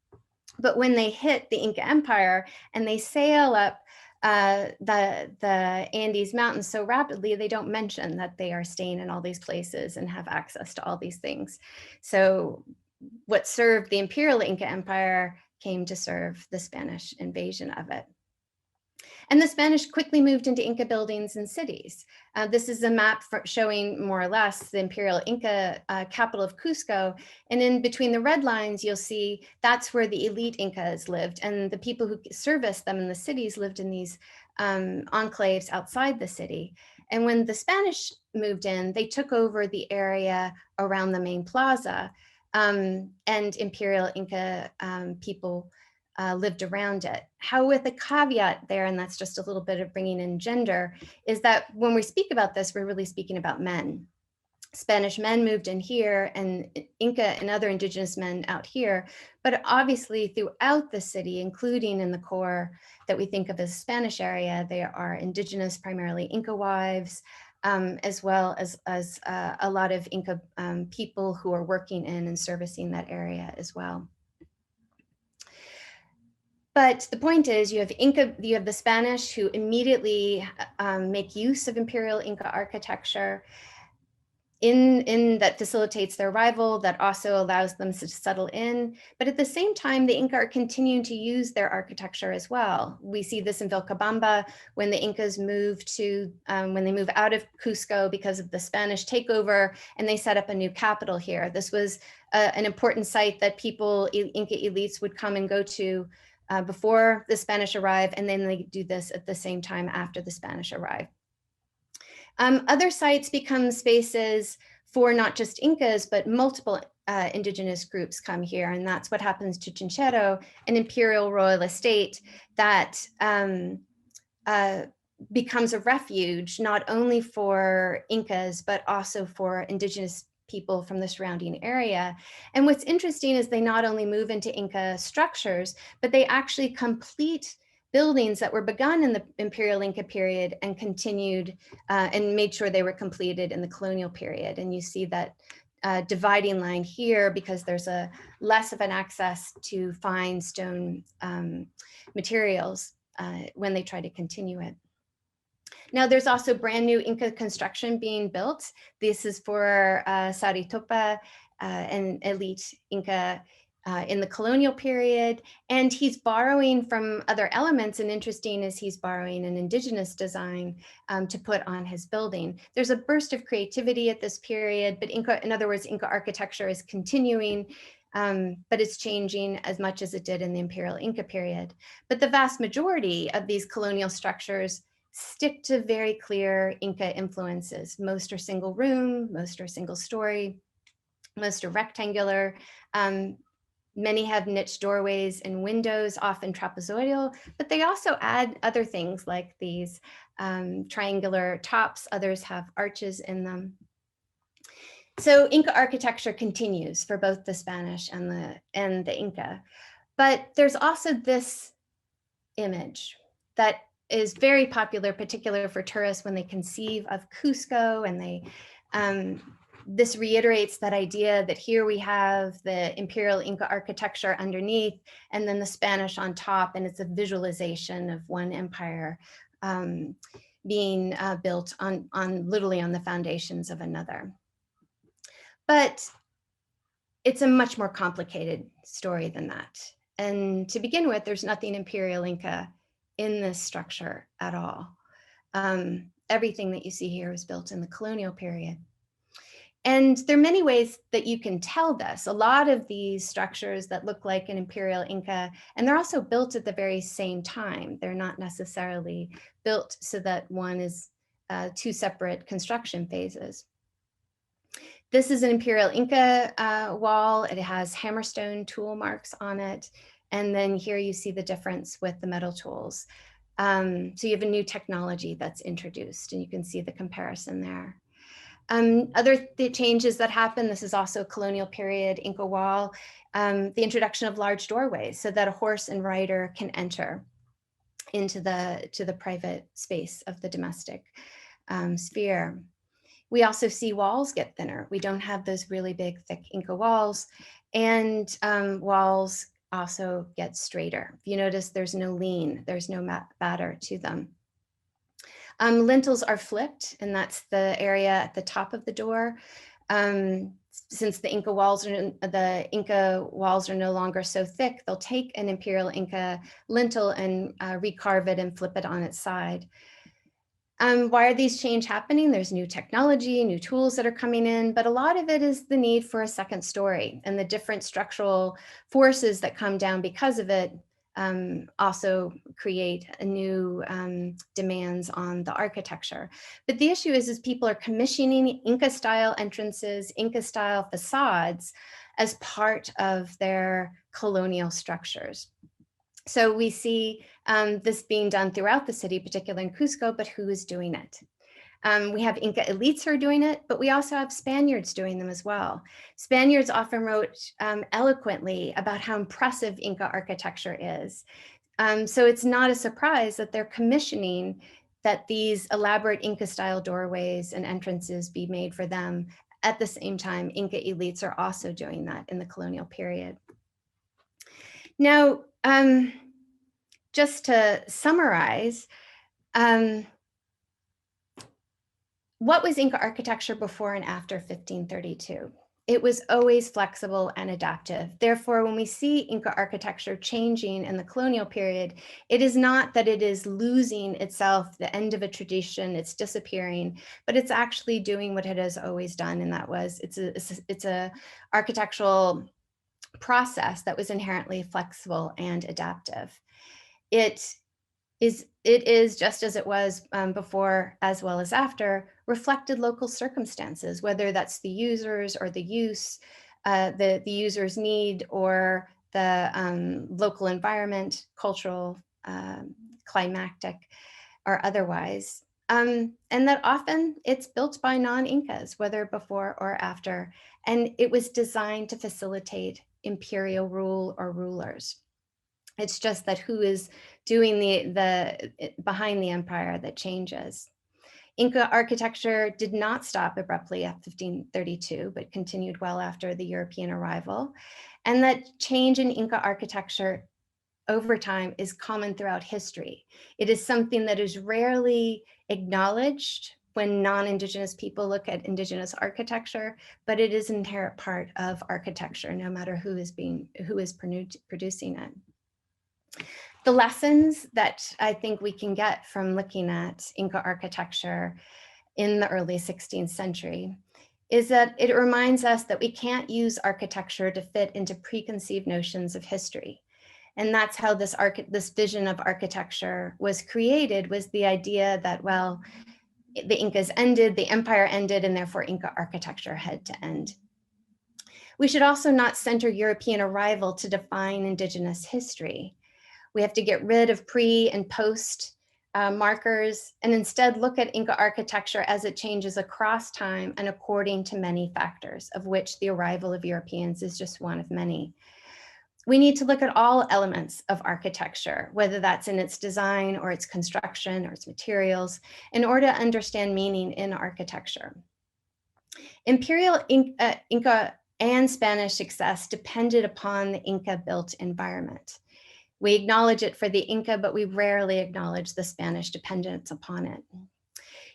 But when they hit the Inca Empire and they sail up the Andes Mountains so rapidly, they don't mention that they are staying in all these places and have access to all these things. So what served the imperial Inca Empire came to serve the Spanish invasion of it. And the Spanish quickly moved into Inca buildings and cities. This is a map showing more or less the imperial Inca capital of Cusco. And in between the red lines, you'll see that's where the elite Incas lived. And the people who serviced them in the cities lived in these enclaves outside the city. And when the Spanish moved in, they took over the area around the main plaza, and imperial Inca people lived around it. How, with a caveat there, and that's just a little bit of bringing in gender, is that when we speak about this, we're really speaking about men. Spanish men moved in here and Inca and other indigenous men out here, but obviously throughout the city, including in the core that we think of as Spanish area, there are indigenous, primarily Inca wives, as well as a lot of Inca people who are working in and servicing that area as well. But the point is, you have the Spanish who immediately make use of imperial Inca architecture that facilitates their arrival, that also allows them to settle in. But at the same time, the Inca are continuing to use their architecture as well. We see this in Vilcabamba when the Incas move when they move out of Cusco because of the Spanish takeover, and they set up a new capital here. This was an important site that Inca elites would come and go to before the Spanish arrive, and then they do this at the same time after the Spanish arrive. Other sites become spaces for not just Incas, but multiple indigenous groups come here, and that's what happens to Chinchero, an imperial royal estate that becomes a refuge not only for Incas, but also for indigenous people from the surrounding area. And what's interesting is they not only move into Inca structures, but they actually complete buildings that were begun in the imperial Inca period and continued and made sure they were completed in the colonial period. And you see that dividing line here because there's less of an access to fine stone materials when they try to continue it. Now, there's also brand new Inca construction being built. This is for Saritopa, an elite Inca in the colonial period. And he's borrowing from other elements, and interesting is he's borrowing an indigenous design to put on his building. There's a burst of creativity at this period, but in other words, Inca architecture is continuing, but it's changing as much as it did in the imperial Inca period. But the vast majority of these colonial structures stick to very clear Inca influences. Most are single room, most are single story, most are rectangular. Many have niche doorways and windows, often trapezoidal, but they also add other things like these triangular tops. Others have arches in them. So Inca architecture continues for both the Spanish and the Inca. But there's also this image that is very popular, particularly for tourists when they conceive of Cusco and they This reiterates that idea that here we have the imperial Inca architecture underneath and then the Spanish on top, and it's a visualization of one empire being built on literally on the foundations of another. But it's a much more complicated story than that. And to begin with, there's nothing imperial Inca in this structure at all. Everything that you see here was built in the colonial period. And there are many ways that you can tell this. A lot of these structures that look like an imperial Inca, and they're also built at the very same time. They're not necessarily built so that one is two separate construction phases. This is an imperial Inca wall. It has hammerstone tool marks on it. And then here you see the difference with the metal tools. So you have a new technology that's introduced, and you can see the comparison there. Other changes that happen, this is also colonial period Inca wall, the introduction of large doorways so that a horse and rider can enter into the private space of the domestic sphere. We also see walls get thinner. We don't have those really big, thick Inca walls, and walls also get straighter. If you notice, there's no lean, there's no batter to them. Lintels are flipped, and that's the area at the top of the door. Since the Inca walls are no longer so thick, they'll take an imperial Inca lintel and recarve it and flip it on its side. Why are these changes happening? There's new technology, new tools that are coming in, but a lot of it is the need for a second story, and the different structural forces that come down because of it also create a new demands on the architecture. But the issue is people are commissioning Inca style entrances, Inca style facades as part of their colonial structures. So we see this being done throughout the city, particularly in Cusco, but who is doing it? We have Inca elites who are doing it, but we also have Spaniards doing them as well. Spaniards often wrote eloquently about how impressive Inca architecture is. So it's not a surprise that they're commissioning that these elaborate Inca style doorways and entrances be made for them. At the same time, Inca elites are also doing that in the colonial period. Now, just to summarize, what was Inca architecture before and after 1532? It was always flexible and adaptive. Therefore, when we see Inca architecture changing in the colonial period, it is not that it is losing itself, the end of a tradition, it's disappearing, but it's actually doing what it has always done, and that was it's a architectural process that was inherently flexible and adaptive. It is just as it was before as well as after, reflected local circumstances, whether that's the users or the use, the user's need, or the local environment, cultural, climactic, or otherwise. And that often it's built by non-Incas, whether before or after, and it was designed to facilitate imperial rule or rulers. It's just that who is doing the behind the empire that changes. Inca architecture did not stop abruptly at 1532, but continued well after the European arrival. And that change in Inca architecture over time is common throughout history. It is something that is rarely acknowledged when non-Indigenous people look at Indigenous architecture, but it is an inherent part of architecture, no matter who is producing it. The lessons that I think we can get from looking at Inca architecture in the early 16th century is that it reminds us that we can't use architecture to fit into preconceived notions of history. And that's how this vision of architecture was created, was the idea that, well, the Incas ended, the empire ended, and therefore Inca architecture had to end. We should also not center European arrival to define Indigenous history. We have to get rid of pre and post markers and instead look at Inca architecture as it changes across time and according to many factors, of which the arrival of Europeans is just one of many. We need to look at all elements of architecture, whether that's in its design or its construction or its materials, in order to understand meaning in architecture. Imperial Inca and Spanish success depended upon the Inca-built environment. We acknowledge it for the Inca, but we rarely acknowledge the Spanish dependence upon it.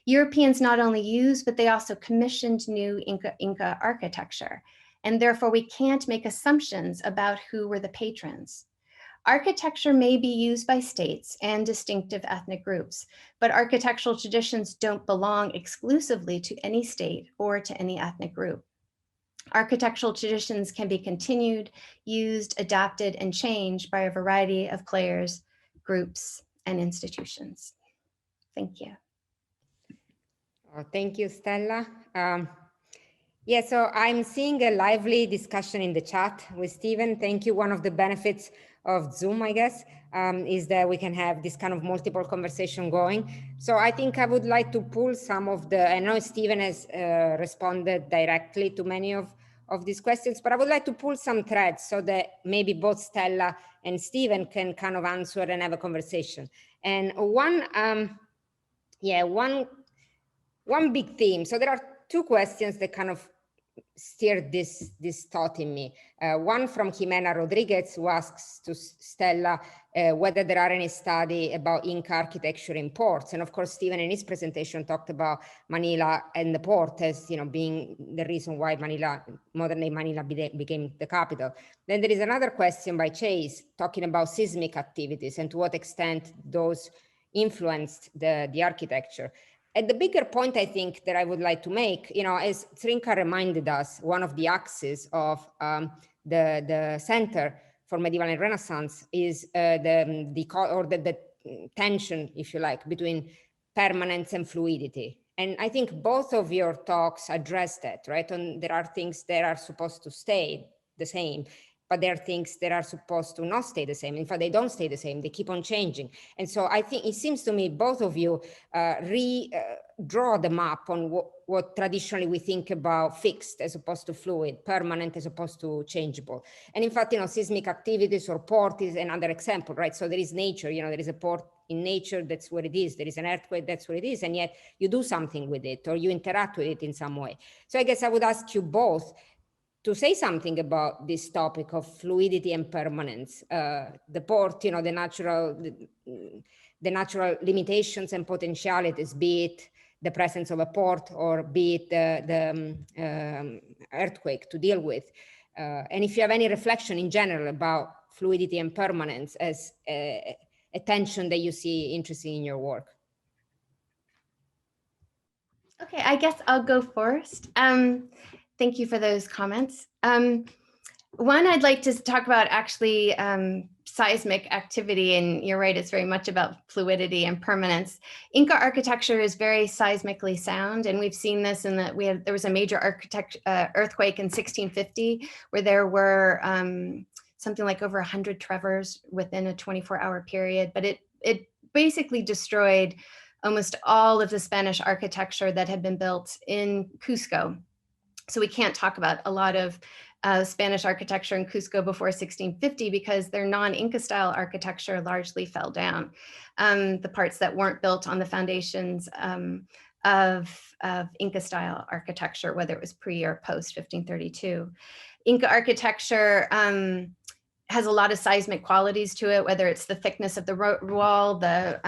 Europeans not only used, but they also commissioned new Inca architecture, and therefore we can't make assumptions about who were the patrons. Architecture may be used by states and distinctive ethnic groups, but architectural traditions don't belong exclusively to any state or to any ethnic group. Architectural traditions can be continued, used, adapted, and changed by a variety of players, groups, and institutions. Thank you. Oh, thank you, Stella. Yeah, so I'm seeing a lively discussion in the chat with Stephen. Thank you. One of the benefits of Zoom, I guess, is that we can have this kind of multiple conversation going. So I think I would like to pull some of the, I know Stephen has responded directly to many of these questions, but I would like to pull some threads so that maybe both Stella and Stephen can kind of answer and have a conversation. And one big theme. So there are two questions that kind of steered this thought in me. One from Jimena Rodriguez, who asks to Stella whether there are any study about Inca architecture in ports. And of course, Stephen in his presentation talked about Manila and the port as, you know, being the reason why Manila, modern day Manila became the capital. Then there is another question by Chase talking about seismic activities and to what extent those influenced the architecture. And the bigger point I think that I would like to make, you know, as Trinka reminded us, one of the axes of the Center for Medieval and Renaissance is the tension, if you like, between permanence and fluidity. And I think both of your talks address that, right? And there are things that are supposed to stay the same, but there are things that are supposed to not stay the same. In fact, they don't stay the same, they keep on changing. And so I think it seems to me both of you draw the map on what traditionally we think about fixed as opposed to fluid, permanent as opposed to changeable. And in fact, you know, seismic activities or port is another example, right? So there is nature, you know, there is a port in nature, that's what it is. There is an earthquake, that's what it is. And yet you do something with it or you interact with it in some way. So I guess I would ask you both to say something about this topic of fluidity and permanence. The port, you know, the natural limitations and potentialities, be it the presence of a port or be it the earthquake to deal with. And if you have any reflection in general about fluidity and permanence as a tension that you see interesting in your work. Okay, I guess I'll go first. Thank you for those comments. One, I'd like to talk about actually seismic activity, and you're right, it's very much about fluidity and permanence. Inca architecture is very seismically sound, and we've seen this in that there was a major earthquake in 1650 where there were something like over 100 tremors within a 24-hour period, but it basically destroyed almost all of the Spanish architecture that had been built in Cusco. So we can't talk about a lot of Spanish architecture in Cusco before 1650 because their non-Inca style architecture largely fell down. The parts that weren't built on the foundations of Inca style architecture, whether it was pre or post 1532. Inca architecture has a lot of seismic qualities to it, whether it's the thickness of the wall, the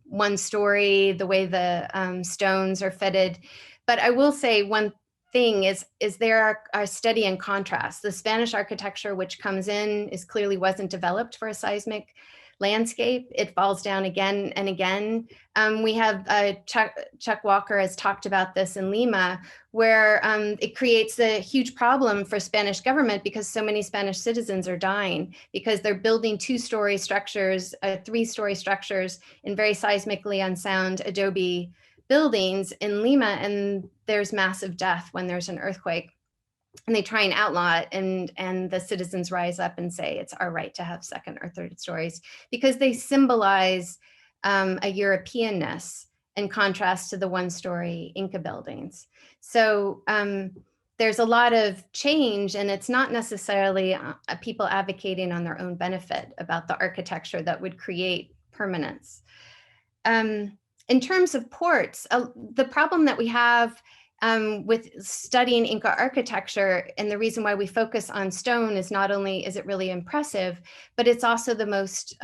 one story, the way the stones are fitted. But I will say one thing is there are steady in contrast. The Spanish architecture which comes in clearly wasn't developed for a seismic landscape. It falls down again and again. We have Chuck Walker has talked about this in Lima, where it creates a huge problem for Spanish government because so many Spanish citizens are dying because they're building two-story structures, three-story structures in very seismically unsound adobe buildings in Lima, and there's massive death when there's an earthquake. And they try and outlaw it, and the citizens rise up and say it's our right to have second or third stories because they symbolize a Europeanness in contrast to the one-story Inca buildings. So there's a lot of change, and it's not necessarily people advocating on their own benefit about the architecture that would create permanence. In terms of ports, the problem that we have with studying Inca architecture, and the reason why we focus on stone is not only is it really impressive, but it's also the most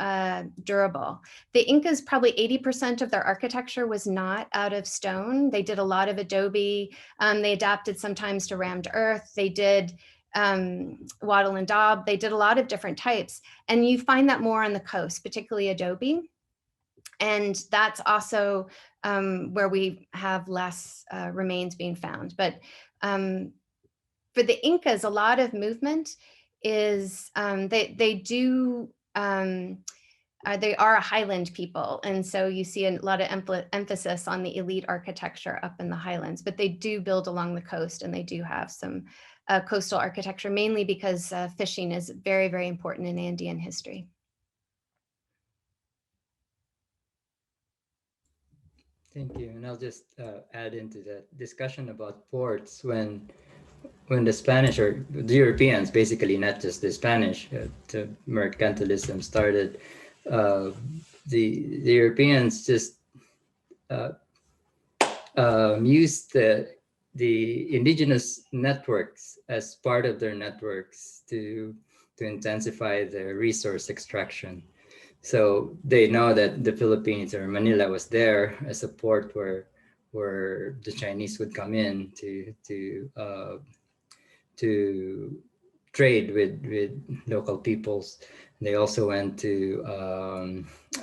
durable. The Incas, probably 80% of their architecture was not out of stone. They did a lot of adobe. They adapted sometimes to rammed earth. They did wattle and daub. They did a lot of different types. And you find that more on the coast, particularly adobe. And that's also where we have less remains being found. But for the Incas, a lot of movement is, they are a highland people. And so you see a lot of emphasis on the elite architecture up in the highlands, but they do build along the coast, and they do have some coastal architecture, mainly because fishing is very, very important in Andean history. Thank you. And I'll just add into that discussion about ports. When the Spanish, or the Europeans, basically not just the Spanish, the mercantilism started, the Europeans just used the indigenous networks as part of their networks to intensify the resource extraction. So they know that the Philippines, or Manila, was there as a port where the Chinese would come in to trade with local peoples. They also went to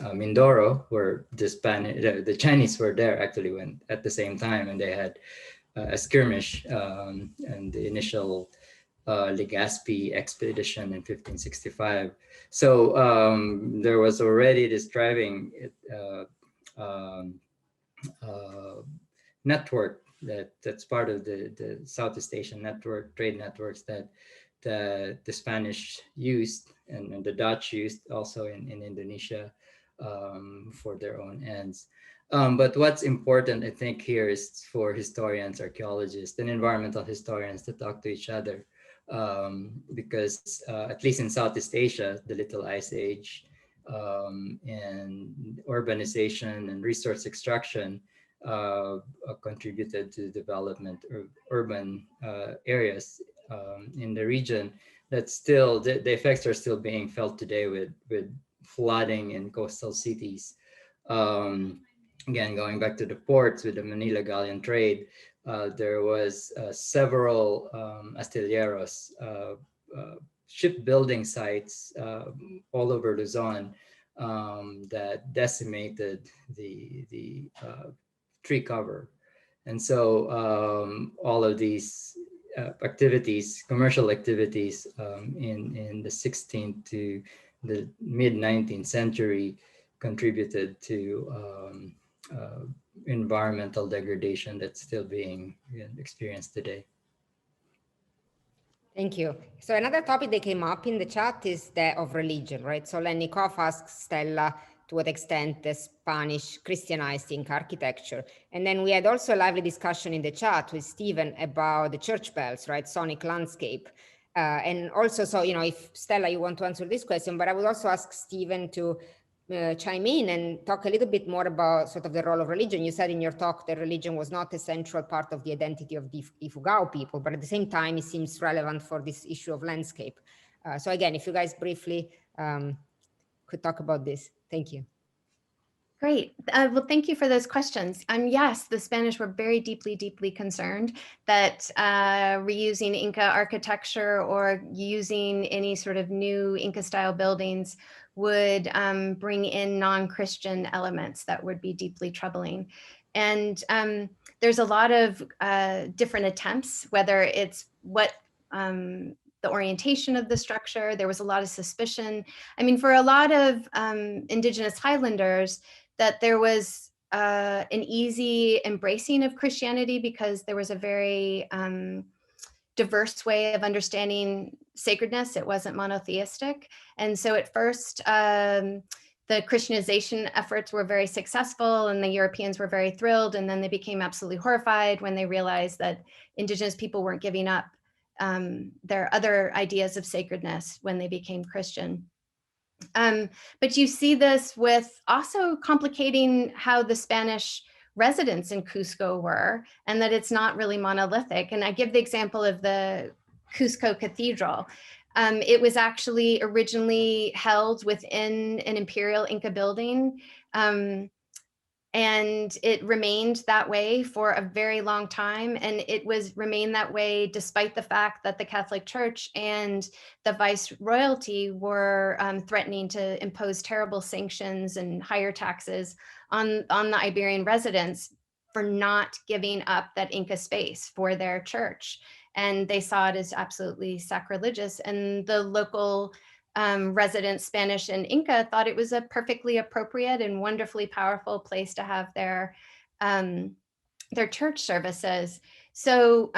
Mindoro, where the Chinese were there actually when at the same time, and they had a skirmish and the initial Legazpi expedition in 1565. So there was already this driving network that's part of the Southeast Asian network, trade networks that the Spanish used and the Dutch used also in Indonesia for their own ends. But what's important, I think, here is for historians, archaeologists, and environmental historians to talk to each other. Because at least in Southeast Asia, the Little Ice Age and urbanization and resource extraction contributed to the development of urban areas in the region. That still, the effects are still being felt today with flooding in coastal cities. Again, going back to the ports with the Manila galleon trade, there was several astilleros, shipbuilding sites all over Luzon that decimated the tree cover. And so all of these activities, commercial activities in the 16th to the mid-19th century contributed to environmental degradation that's still being experienced today. Thank you. So another topic that came up in the chat is that of religion, right? So Lenikov asks Stella to what extent the Spanish Christianized Inca architecture. And then we had also a lively discussion in the chat with Stephen about the church bells, right? Sonic landscape. And also, so, you know, if Stella, you want to answer this question, but I would also ask Stephen to chime in and talk a little bit more about sort of the role of religion. You said in your talk that religion was not a central part of the identity of the Ifugao people, but at the same time, it seems relevant for this issue of landscape. So again, if you guys briefly could talk about this. Thank you. Great. Well, thank you for those questions. Yes, the Spanish were very deeply, deeply concerned that reusing Inca architecture or using any sort of new Inca style buildings would bring in non-Christian elements that would be deeply troubling. And there's a lot of different attempts, whether it's what the orientation of the structure. There was a lot of suspicion. I mean, for a lot of Indigenous Highlanders, that there was an easy embracing of Christianity because there was a very diverse way of understanding sacredness. It wasn't monotheistic. And so at first, the Christianization efforts were very successful and the Europeans were very thrilled. And then they became absolutely horrified when they realized that Indigenous people weren't giving up their other ideas of sacredness when they became Christian. But you see this with also complicating how the Spanish residents in Cusco were, and that it's not really monolithic. And I give the example of the Cusco Cathedral. It was actually originally held within an imperial Inca building. And it remained that way for a very long time. And it remained that way despite the fact that the Catholic Church and the viceroyalty were threatening to impose terrible sanctions and higher taxes on the Iberian residents for not giving up that Inca space for their church. And they saw it as absolutely sacrilegious. And the local residents, Spanish and Inca, thought it was a perfectly appropriate and wonderfully powerful place to have their church services. So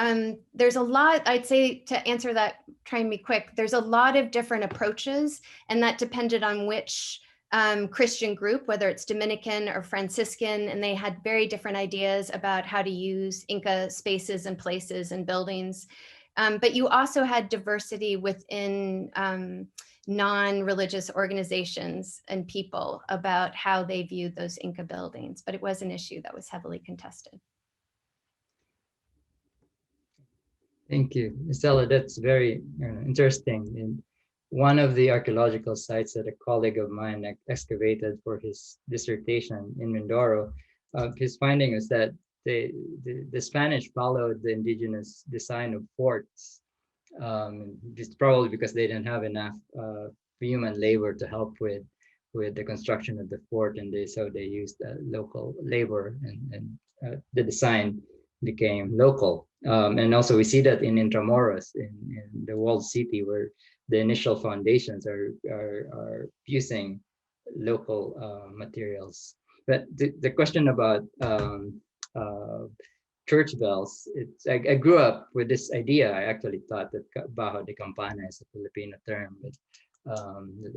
there's a lot, I'd say, to answer that, try and be quick, there's a lot of different approaches, and that depended on which Christian group, whether it's Dominican or Franciscan, and they had very different ideas about how to use Inca spaces and places and buildings. But you also had diversity within non-religious organizations and people about how they viewed those Inca buildings, but it was an issue that was heavily contested. Thank you, Stella. That's very interesting. And one of the archaeological sites that a colleague of mine excavated for his dissertation in Mindoro, his finding is that the Spanish followed the indigenous design of forts. It's probably because they didn't have enough human labor to help with the construction of the fort, and so they used local labor, and the design became local. And also we see that in Intramuros, in the walled city, where the initial foundations are using local materials. But the question about church bells, I grew up with this idea. I actually thought that Bajo de Campana is a Filipino term, but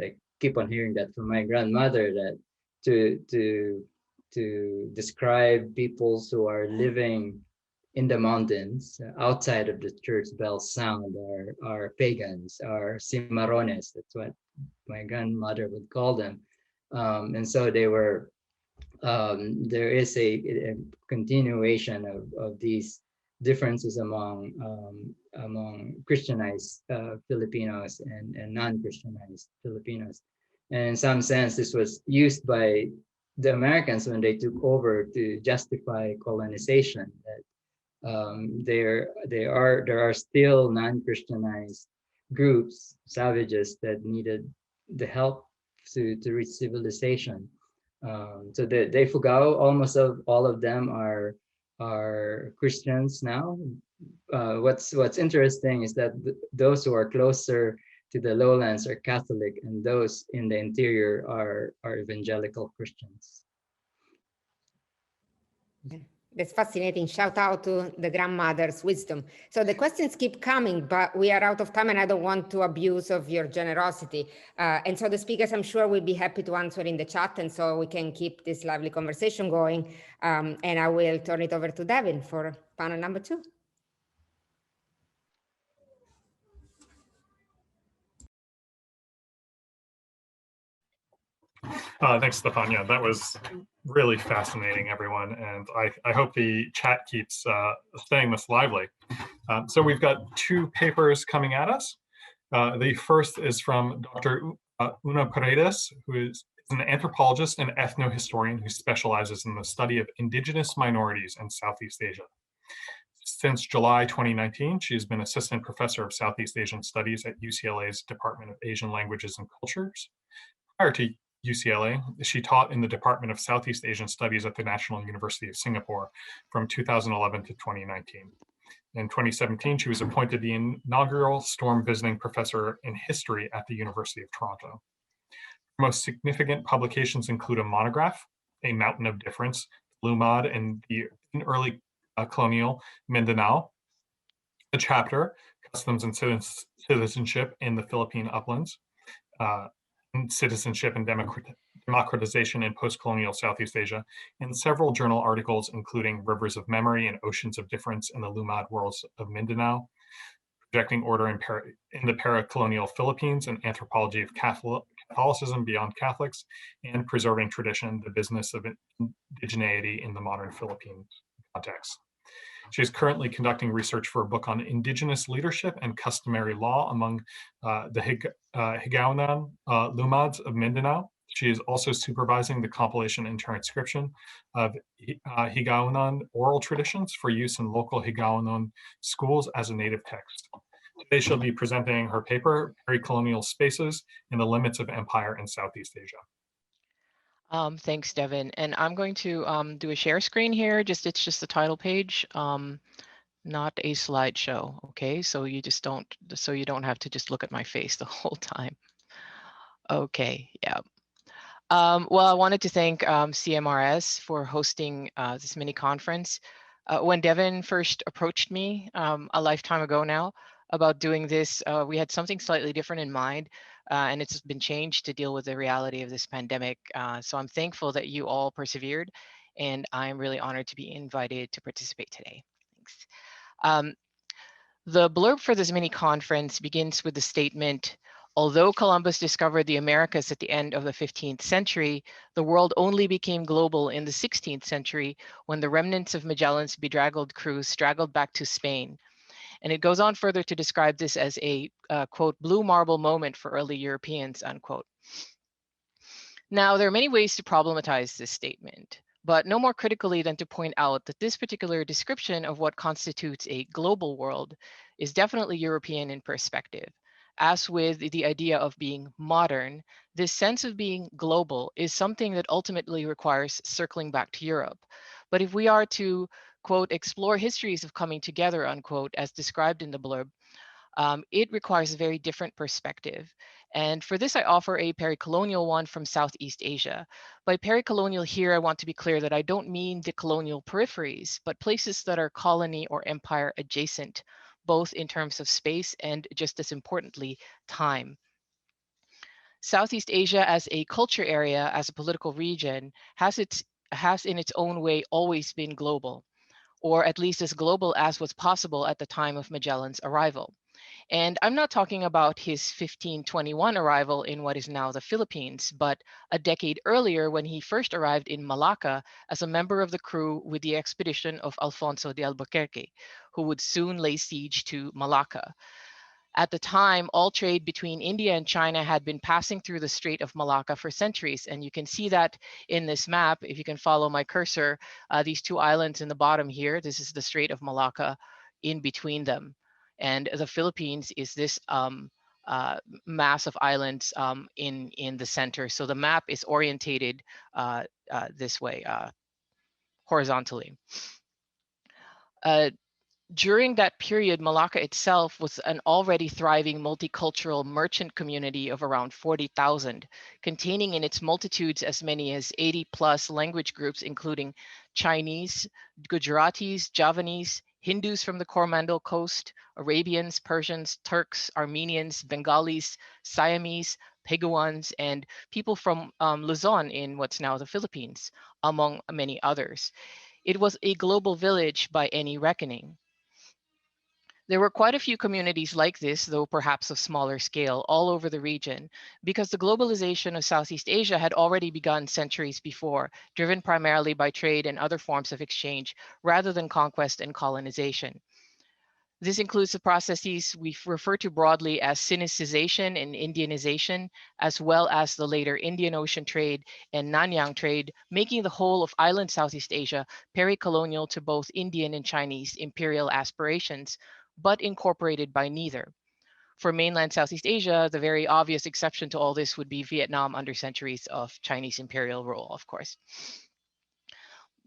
I keep on hearing that from my grandmother, that to describe peoples who are living in the mountains outside of the church bell sound are pagans, are cimarrones. That's what my grandmother would call them. And so they were, there is a continuation of these differences among Christianized Filipinos and non-Christianized Filipinos. And in some sense, this was used by the Americans when they took over to justify colonization. That there are still non-Christianized groups, savages, that needed the help to reach civilization. So the Ifugao, almost all of them are Christians now. What's interesting is that those who are closer to the lowlands are Catholic, and those in the interior are evangelical Christians. That's fascinating. Shout out to the grandmother's wisdom. So the questions keep coming, but we are out of time and I don't want to abuse of your generosity. And so the speakers, I'm sure, will be happy to answer in the chat, and so we can keep this lively conversation going. And I will turn it over to Devin for panel number 2. Thanks, Stefania. That was really fascinating, everyone. And I hope the chat keeps staying this lively. So we've got 2 papers coming at us. The first is from Dr. OONA PAREDES, who is an anthropologist and ethnohistorian who specializes in the study of indigenous minorities in Southeast Asia. Since July 2019, she has been assistant professor of Southeast Asian Studies at UCLA's Department of Asian Languages and Cultures. Prior to UCLA, she taught in the Department of Southeast Asian Studies at the National University of Singapore from 2011 to 2019. In 2017, she was appointed the inaugural Storm Visiting Professor in History at the University of Toronto. Her most significant publications include a monograph, A Mountain of Difference, Lumad in Early Colonial Mindanao, a chapter, Customs and Citizenship in the Philippine Uplands, Citizenship and Democratization in Post-Colonial Southeast Asia, and several journal articles including Rivers of Memory and Oceans of Difference in the Lumad Worlds of Mindanao, Projecting Order in the Para-Colonial Philippines, and Anthropology of Catholicism beyond Catholics, and Preserving Tradition, the Business of Indigeneity in the Modern Philippine Context. She is currently conducting research for a book on indigenous leadership and customary law among the Higaonan Lumads of Mindanao. She is also supervising the compilation and transcription of Higaonan oral traditions for use in local Higaonan schools as a native text. Today she'll be presenting her paper, Pericolonial Spaces and the Limits of Empire in Southeast Asia. Thanks, Devin. And I'm going to do a share screen here. It's just the title page, not a slideshow. Okay, so you don't have to just look at my face the whole time. Okay, yeah. Well, I wanted to thank CMRS for hosting this mini conference. When Devin first approached me a lifetime ago now about doing this, we had something slightly different in mind. And it's been changed to deal with the reality of this pandemic. So I'm thankful that you all persevered, and I'm really honored to be invited to participate today. Thanks. The blurb for this mini conference begins with the statement, although Columbus discovered the Americas at the end of the 15th century, the world only became global in the 16th century when the remnants of Magellan's bedraggled crew straggled back to Spain. And it goes on further to describe this as a, quote, blue marble moment for early Europeans, unquote. Now, there are many ways to problematize this statement, but no more critically than to point out that this particular description of what constitutes a global world is definitely European in perspective. As with the idea of being modern, this sense of being global is something that ultimately requires circling back to Europe. But if we are to, quote, explore histories of coming together, unquote, as described in the blurb, it requires a very different perspective. And for this, I offer a pericolonial one from Southeast Asia. By pericolonial here, I want to be clear that I don't mean the colonial peripheries, but places that are colony or empire adjacent, both in terms of space and, just as importantly, time. Southeast Asia as a culture area, as a political region, has in its own way always been global, or at least as global as was possible at the time of Magellan's arrival. And I'm not talking about his 1521 arrival in what is now the Philippines, but a decade earlier when he first arrived in Malacca as a member of the crew with the expedition of Alfonso de Albuquerque, who would soon lay siege to Malacca. At the time, all trade between India and China had been passing through the Strait of Malacca for centuries. And you can see that in this map, if you can follow my cursor, these two islands in the bottom here, this is the Strait of Malacca in between them. And the Philippines is this mass of islands in the center. So the map is orientated this way, horizontally. During that period, Malacca itself was an already thriving multicultural merchant community of around 40,000, containing in its multitudes as many as 80 plus language groups, including Chinese, Gujaratis, Javanese, Hindus from the Coromandel Coast, Arabians, Persians, Turks, Armenians, Bengalis, Siamese, Peguans, and people from Luzon in what's now the Philippines, among many others. It was a global village by any reckoning. There were quite a few communities like this, though perhaps of smaller scale, all over the region, because the globalization of Southeast Asia had already begun centuries before, driven primarily by trade and other forms of exchange, rather than conquest and colonization. This includes the processes we refer to broadly as Sinicization and Indianization, as well as the later Indian Ocean trade and Nanyang trade, making the whole of island Southeast Asia pericolonial to both Indian and Chinese imperial aspirations, but incorporated by neither. For mainland Southeast Asia, the very obvious exception to all this would be Vietnam under centuries of Chinese imperial rule, of course.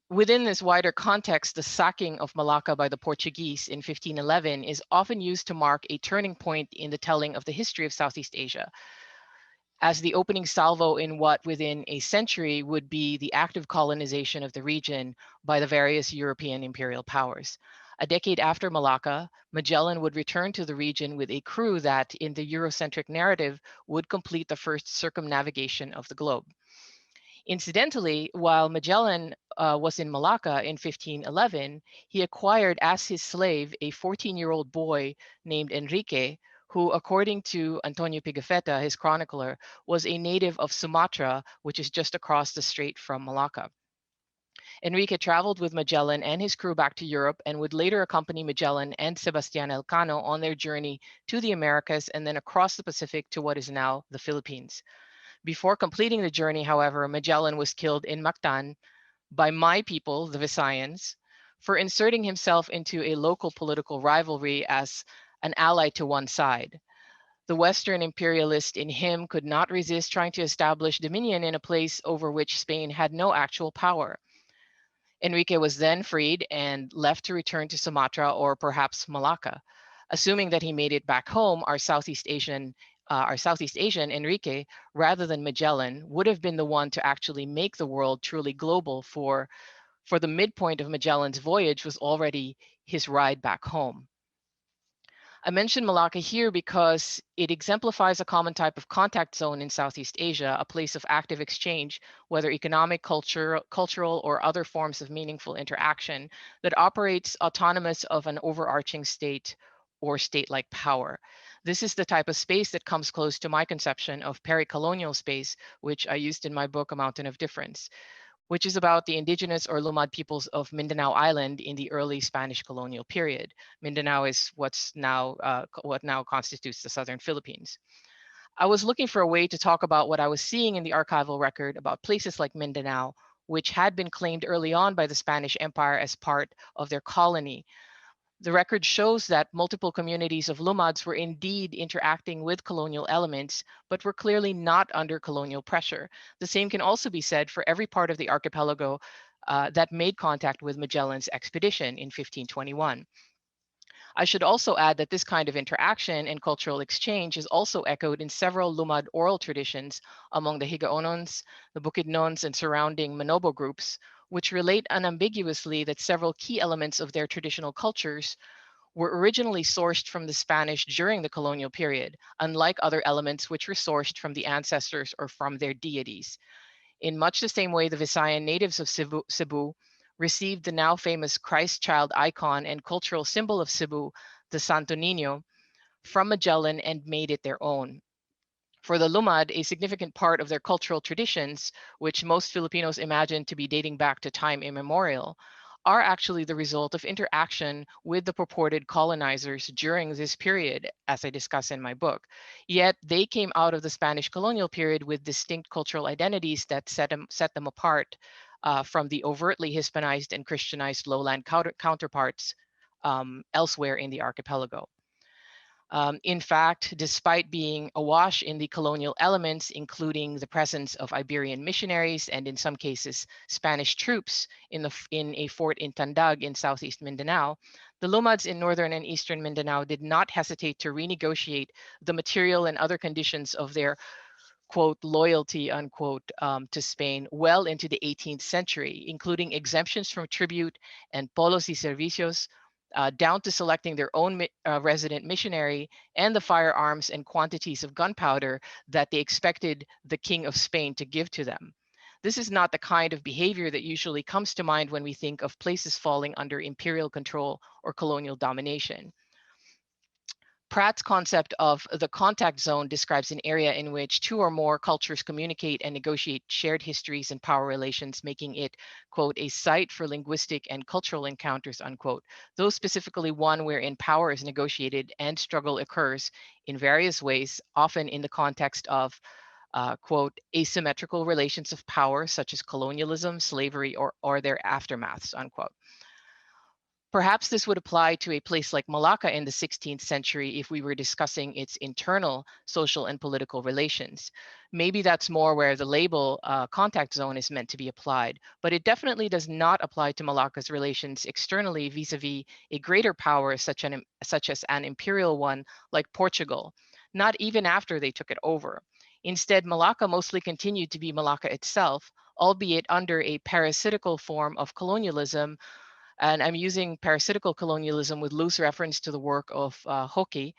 Within this wider context, the sacking of Malacca by the Portuguese in 1511 is often used to mark a turning point in the telling of the history of Southeast Asia, as the opening salvo in what within a century would be the active colonization of the region by the various European imperial powers. A decade after Malacca, Magellan would return to the region with a crew that, in the Eurocentric narrative, would complete the first circumnavigation of the globe. Incidentally, while Magellan was in Malacca in 1511, he acquired as his slave a 14-year-old boy named Enrique, who, according to Antonio Pigafetta, his chronicler, was a native of Sumatra, which is just across the strait from Malacca. Enrique traveled with Magellan and his crew back to Europe and would later accompany Magellan and Sebastián Elcano on their journey to the Americas and then across the Pacific to what is now the Philippines. Before completing the journey, however, Magellan was killed in Mactan by my people, the Visayans, for inserting himself into a local political rivalry as an ally to one side. The Western imperialist in him could not resist trying to establish dominion in a place over which Spain had no actual power. Enrique was then freed and left to return to Sumatra or perhaps Malacca. Assuming that he made it back home, our Southeast Asian Enrique, rather than Magellan, would have been the one to actually make the world truly global, for the midpoint of Magellan's voyage was already his ride back home. I mention Malacca here because it exemplifies a common type of contact zone in Southeast Asia, a place of active exchange, whether economic, cultural, or other forms of meaningful interaction that operates autonomous of an overarching state or state-like power. This is the type of space that comes close to my conception of peri-colonial space, which I used in my book, A Mountain of Difference, which is about the indigenous or Lumad peoples of Mindanao Island in the early Spanish colonial period. Mindanao is what now constitutes the southern Philippines. I was looking for a way to talk about what I was seeing in the archival record about places like Mindanao, which had been claimed early on by the Spanish Empire as part of their colony. The record shows that multiple communities of Lumads were indeed interacting with colonial elements, but were clearly not under colonial pressure. The same can also be said for every part of the archipelago that made contact with Magellan's expedition in 1521. I should also add that this kind of interaction and cultural exchange is also echoed in several Lumad oral traditions among the Higaonons, the Bukidnons, and surrounding Manobo groups, which relate unambiguously that several key elements of their traditional cultures were originally sourced from the Spanish during the colonial period, unlike other elements which were sourced from the ancestors or from their deities. In much the same way, the Visayan natives of Cebu received the now famous Christ child icon and cultural symbol of Cebu, the Santo Niño, from Magellan and made it their own. For the Lumad, a significant part of their cultural traditions, which most Filipinos imagine to be dating back to time immemorial, are actually the result of interaction with the purported colonizers during this period, as I discuss in my book. Yet they came out of the Spanish colonial period with distinct cultural identities that set them apart from the overtly Hispanized and Christianized lowland counterparts elsewhere in the archipelago. In fact, despite being awash in the colonial elements, including the presence of Iberian missionaries and in some cases Spanish troops in a fort in Tandag in southeast Mindanao, the Lumads in northern and eastern Mindanao did not hesitate to renegotiate the material and other conditions of their, quote, loyalty, unquote, to Spain well into the 18th century, including exemptions from tribute and polos y servicios, down to selecting their own resident missionary and the firearms and quantities of gunpowder that they expected the King of Spain to give to them. This is not the kind of behavior that usually comes to mind when we think of places falling under imperial control or colonial domination. Pratt's concept of the contact zone describes an area in which two or more cultures communicate and negotiate shared histories and power relations, making it, quote, a site for linguistic and cultural encounters, unquote, though specifically one wherein power is negotiated and struggle occurs in various ways, often in the context of, quote, asymmetrical relations of power, such as colonialism, slavery, or their aftermaths, unquote. Perhaps this would apply to a place like Malacca in the 16th century if we were discussing its internal social and political relations. Maybe that's more where the label contact zone is meant to be applied, but it definitely does not apply to Malacca's relations externally vis-a-vis a greater power such as an imperial one like Portugal, not even after they took it over. Instead, Malacca mostly continued to be Malacca itself, albeit under a parasitical form of colonialism. And I'm using parasitical colonialism with loose reference to the work of Hockey,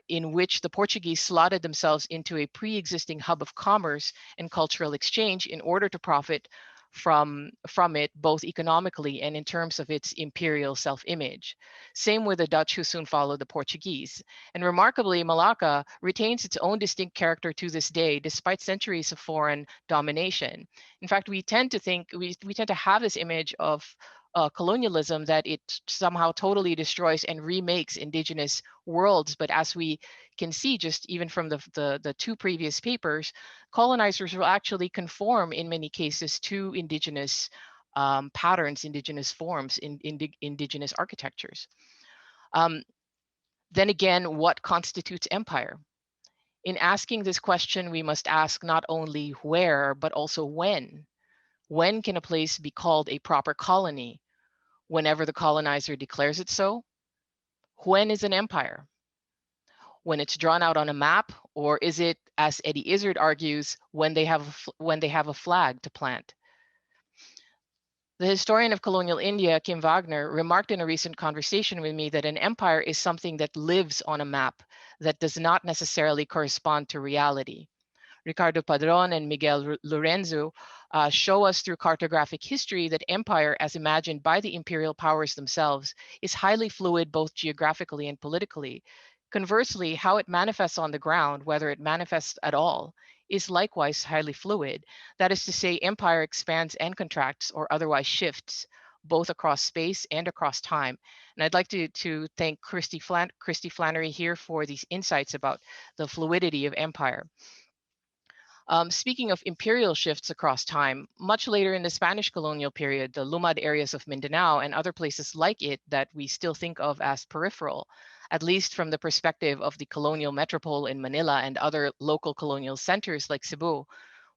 in which the Portuguese slotted themselves into a pre-existing hub of commerce and cultural exchange in order to profit from it, both economically and in terms of its imperial self-image. Same with the Dutch, who soon followed the Portuguese. And remarkably, Malacca retains its own distinct character to this day, despite centuries of foreign domination. In fact, we tend to have this image of colonialism, that it somehow totally destroys and remakes indigenous worlds. But as we can see, just even from the two previous papers, colonizers will actually conform in many cases to indigenous patterns, indigenous forms, in indigenous architectures. Then again, what constitutes empire? In asking this question, we must ask not only where, but also when. When can a place be called a proper colony? Whenever the colonizer declares it so? When is an empire? When it's drawn out on a map, or is it, as Eddie Izzard argues, when they have a flag to plant? The historian of colonial India, Kim Wagner, remarked in a recent conversation with me that an empire is something that lives on a map, that does not necessarily correspond to reality. Ricardo Padron and Miguel Lorenzo show us through cartographic history that empire, as imagined by the imperial powers themselves, is highly fluid both geographically and politically. Conversely, how it manifests on the ground, whether it manifests at all, is likewise highly fluid. That is to say, empire expands and contracts, or otherwise shifts, both across space and across time. And I'd like to thank Christy Flannery here for these insights about the fluidity of empire. Speaking of imperial shifts across time, much later in the Spanish colonial period, the Lumad areas of Mindanao and other places like it that we still think of as peripheral, at least from the perspective of the colonial metropole in Manila and other local colonial centers like Cebu,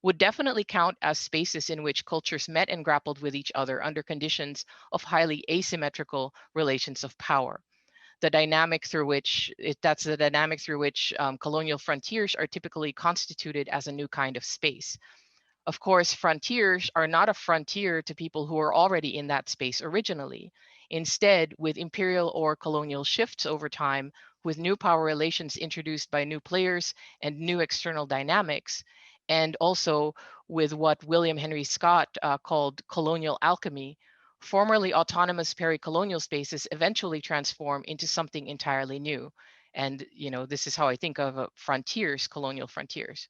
would definitely count as spaces in which cultures met and grappled with each other under conditions of highly asymmetrical relations of power. The dynamic through which colonial frontiers are typically constituted as a new kind of space. Of course, frontiers are not a frontier to people who are already in that space originally. Instead, with imperial or colonial shifts over time, with new power relations introduced by new players and new external dynamics, and also with what William Henry Scott called colonial alchemy, formerly autonomous peri-colonial spaces eventually transform into something entirely new. And this is how I think of frontiers, colonial frontiers.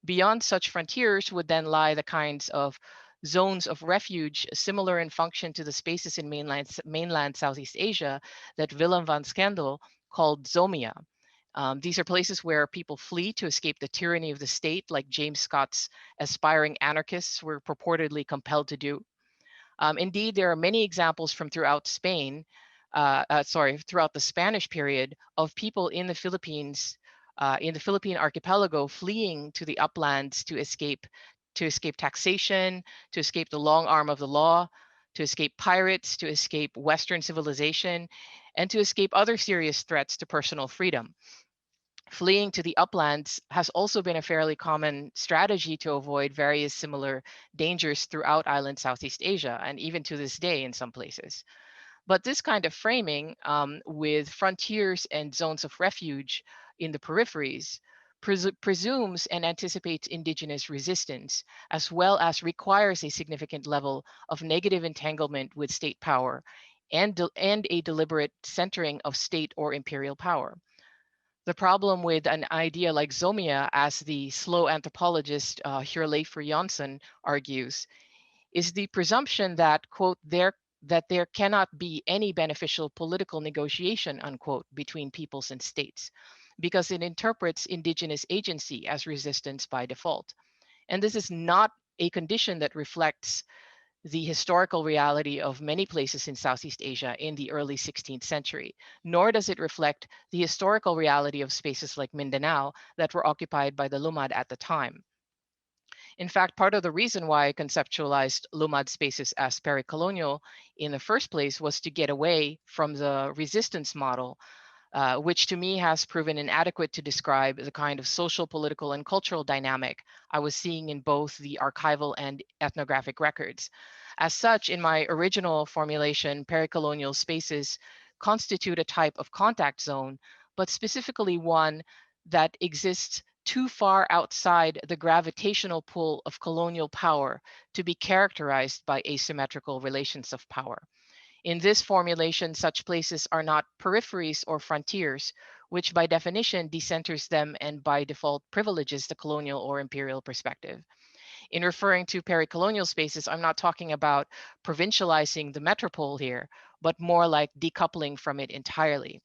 Beyond such frontiers would then lie the kinds of zones of refuge similar in function to the spaces in mainland Southeast Asia that Willem van Schendel called zomia. These are places where people flee to escape the tyranny of the state, like James Scott's aspiring anarchists were purportedly compelled to do. Indeed, there are many examples from throughout Spain, throughout the Spanish period, of people in the Philippines, in the Philippine archipelago, fleeing to the uplands to escape taxation, to escape the long arm of the law, to escape pirates, to escape Western civilization, and to escape other serious threats to personal freedom. Fleeing to the uplands has also been a fairly common strategy to avoid various similar dangers throughout island Southeast Asia, and even to this day in some places. But this kind of framing with frontiers and zones of refuge in the peripheries presumes and anticipates indigenous resistance, as well as requires a significant level of negative entanglement with state power and a deliberate centering of state or imperial power. The problem with an idea like zomia, as the slow anthropologist Hjörleifur Jonsson argues, is the presumption that, quote, there cannot be any beneficial political negotiation, unquote, between peoples and states, because it interprets indigenous agency as resistance by default. And this is not a condition that reflects the historical reality of many places in Southeast Asia in the early 16th century, nor does it reflect the historical reality of spaces like Mindanao that were occupied by the Lumad at the time. In fact, part of the reason why I conceptualized Lumad spaces as peri-colonial in the first place was to get away from the resistance model, which to me has proven inadequate to describe the kind of social, political, and cultural dynamic I was seeing in both the archival and ethnographic records. As such, in my original formulation, peri-colonial spaces constitute a type of contact zone, but specifically one that exists too far outside the gravitational pull of colonial power to be characterized by asymmetrical relations of power. In this formulation, such places are not peripheries or frontiers, which by definition decenters them and by default privileges the colonial or imperial perspective. In referring to pericolonial spaces, I'm not talking about provincializing the metropole here, but more like decoupling from it entirely.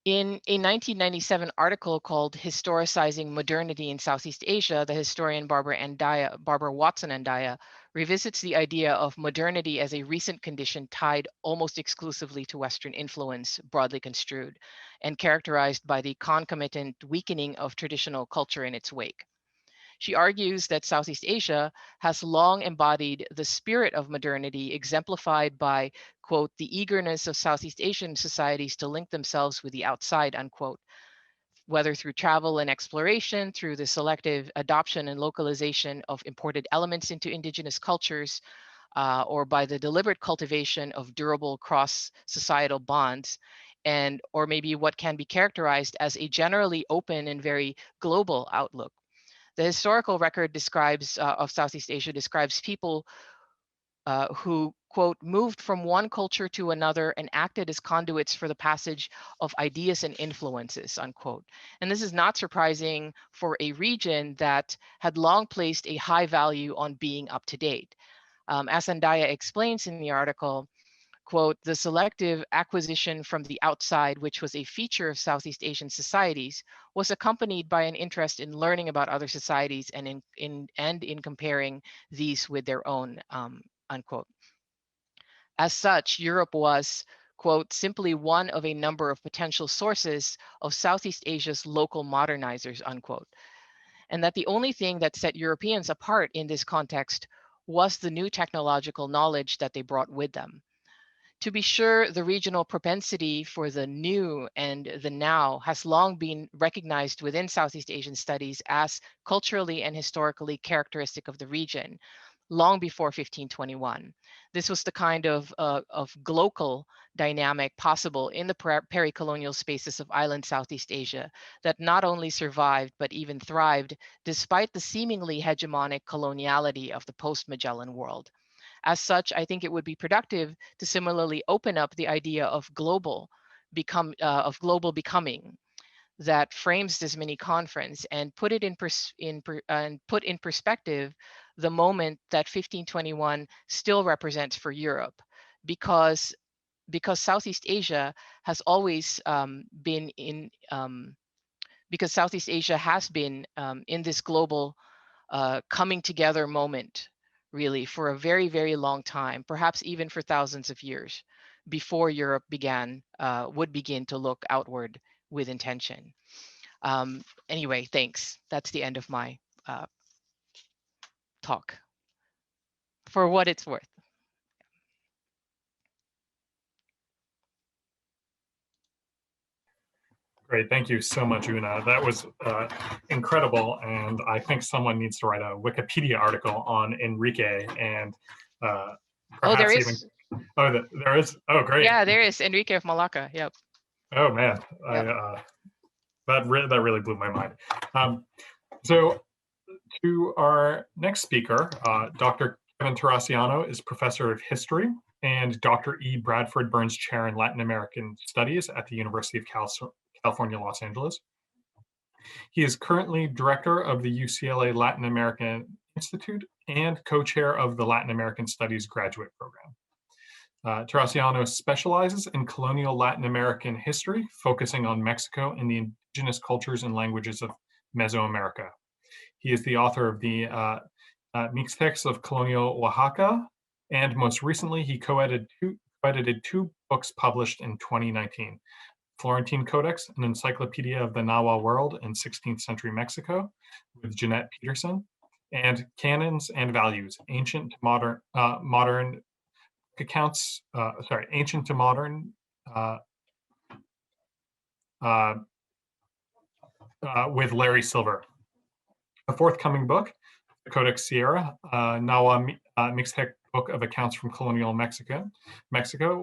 In a 1997 article called Historicizing Modernity in Southeast Asia, the historian Barbara Watson-Andaya revisits the idea of modernity as a recent condition tied almost exclusively to Western influence, broadly construed, and characterized by the concomitant weakening of traditional culture in its wake. She argues that Southeast Asia has long embodied the spirit of modernity, exemplified by, quote, the eagerness of Southeast Asian societies to link themselves with the outside, unquote, whether through travel and exploration, through the selective adoption and localization of imported elements into indigenous cultures, or by the deliberate cultivation of durable cross-societal bonds, and or maybe what can be characterized as a generally open and very global outlook. The historical record describes of Southeast Asia describes people who, quote, moved from one culture to another and acted as conduits for the passage of ideas and influences, unquote. And this is not surprising for a region that had long placed a high value on being up to date. As Andaya explains in the article, quote, the selective acquisition from the outside, which was a feature of Southeast Asian societies, was accompanied by an interest in learning about other societies and in comparing these with their own, unquote. As such, Europe was, quote, simply one of a number of potential sources of Southeast Asia's local modernizers, unquote. And that the only thing that set Europeans apart in this context was the new technological knowledge that they brought with them. To be sure, the regional propensity for the new and the now has long been recognized within Southeast Asian studies as culturally and historically characteristic of the region, long before 1521. This was the kind of glocal dynamic possible in the pericolonial spaces of island Southeast Asia that not only survived, but even thrived despite the seemingly hegemonic coloniality of the post-Magellan world. As such, I think it would be productive to similarly open up the idea of global becoming that frames this mini conference and put it in perspective the moment that 1521 still represents for Europe, because Southeast Asia has always been in because Southeast Asia has been in this global coming together moment, really, for a very, very long time, perhaps even for thousands of years, before Europe would begin to look outward with intention. Anyway, thanks. That's the end of my talk, for what it's worth. Great, thank you so much, Una. That was incredible, and I think someone needs to write a Wikipedia article on Enrique and Oh, there perhaps is. even. Oh, there is. Oh, great. Yeah, there is Enrique of Malacca. Yep. Oh man, Yep. that really blew my mind. So, to our next speaker, Dr. Kevin TERRACIANO is professor of history and Dr. E. Bradford Burns Chair in Latin American Studies at the University of California, Los Angeles. He is currently director of the UCLA Latin American Institute and co-chair of the Latin American Studies graduate program. TERRACIANO specializes in colonial Latin American history, focusing on Mexico and the indigenous cultures and languages of Mesoamerica. He is the author of the Mixtecs of Colonial Oaxaca, and most recently, he co-edited two books published in 2019. Florentine Codex, an encyclopedia of the Nahua world in 16th century Mexico, with Jeanette Peterson, and Canons and Values, Ancient to Modern Accounts, Ancient to Modern with Larry Silver. A forthcoming book, the Codex Sierra, Nahua Mixtec Book of Accounts from Colonial Mexico,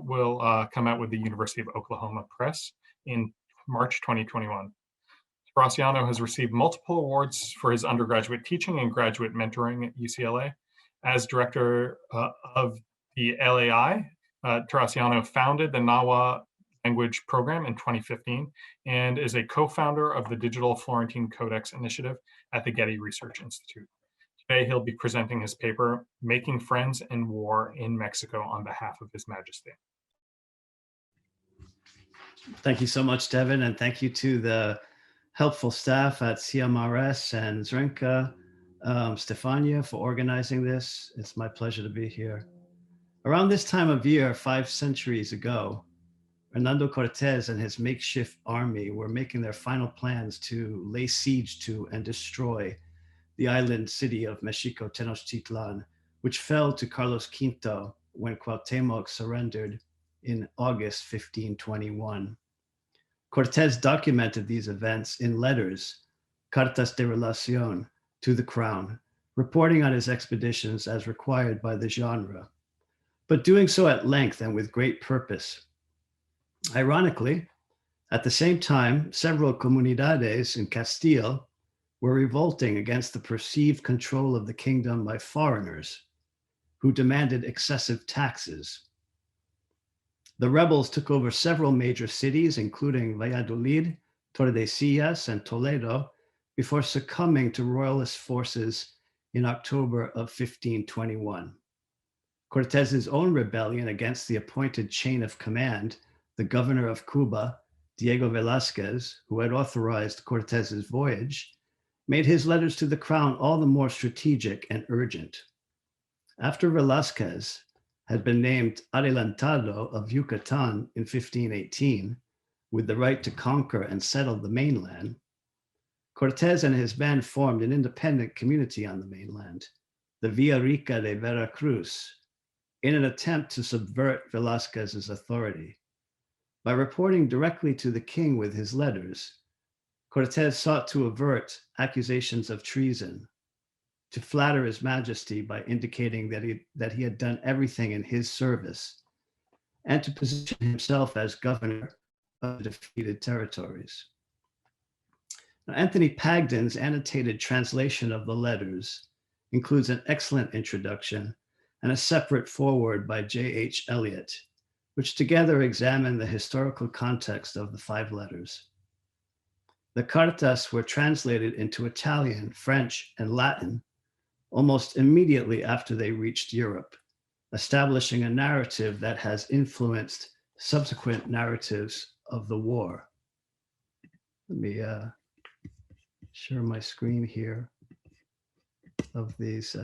will come out with the University of Oklahoma Press in March 2021. TERRACIANO has received multiple awards for his undergraduate teaching and graduate mentoring at UCLA. As director of the LAI, TERRACIANO founded the Nawa language program in 2015 and is a co-founder of the Digital Florentine Codex Initiative at the Getty Research Institute. Today, he'll be presenting his paper, Making Friends in War in Mexico, on behalf of His Majesty. Thank you so much, Devin, and thank you to the helpful staff at CMRS and Zrinka, Stefania, for organizing this. It's my pleasure to be here. Around this time of year, 5 centuries ago, Hernando Cortés and his makeshift army were making their final plans to lay siege to and destroy the island city of Mexico Tenochtitlan, which fell to Carlos V when Cuauhtémoc surrendered in August 1521. Cortés documented these events in letters, cartas de relación, to the crown, reporting on his expeditions as required by the genre, but doing so at length and with great purpose. Ironically, at the same time, several comunidades in Castile were revolting against the perceived control of the kingdom by foreigners who demanded excessive taxes. The rebels took over several major cities, including Valladolid, Tordesillas, and Toledo, before succumbing to royalist forces in October of 1521. Cortés's own rebellion against the appointed chain of command, the governor of Cuba, Diego Velázquez, who had authorized Cortés's voyage, made his letters to the crown all the more strategic and urgent. After Velázquez had been named Adelantado of Yucatan in 1518, with the right to conquer and settle the mainland, Cortés and his men formed an independent community on the mainland, the Villa-Rica de Veracruz, in an attempt to subvert Velázquez's authority. By reporting directly to the king with his letters, Cortés sought to avert accusations of treason, to flatter His Majesty by indicating that he had done everything in his service, and to position himself as governor of the defeated territories. Now, Anthony Pagden's annotated translation of the letters includes an excellent introduction and a separate foreword by J.H. Eliot, which together examine the historical context of the 5 letters. The cartas were translated into Italian, French, and Latin almost immediately after they reached Europe, establishing a narrative that has influenced subsequent narratives of the war. Let me share my screen here of these.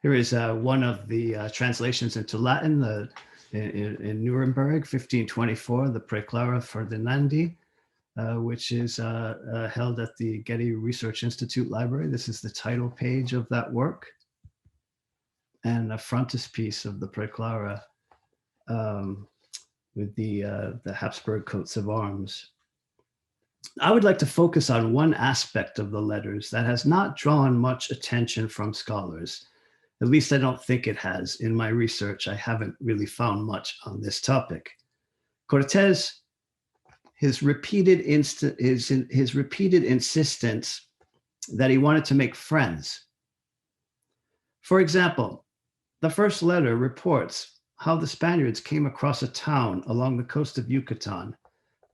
Here is one of the translations into Latin, in Nuremberg, 1524, the Preclara Ferdinandi, which is held at the Getty Research Institute Library. This is the title page of that work, and a frontispiece of the Preclara with the Habsburg coats of arms. I would like to focus on one aspect of the letters that has not drawn much attention from scholars. At least I don't think it has. In my research, I haven't really found much on this topic. Cortés, his repeated insistence that he wanted to make friends. For example, the first letter reports how the Spaniards came across a town along the coast of Yucatan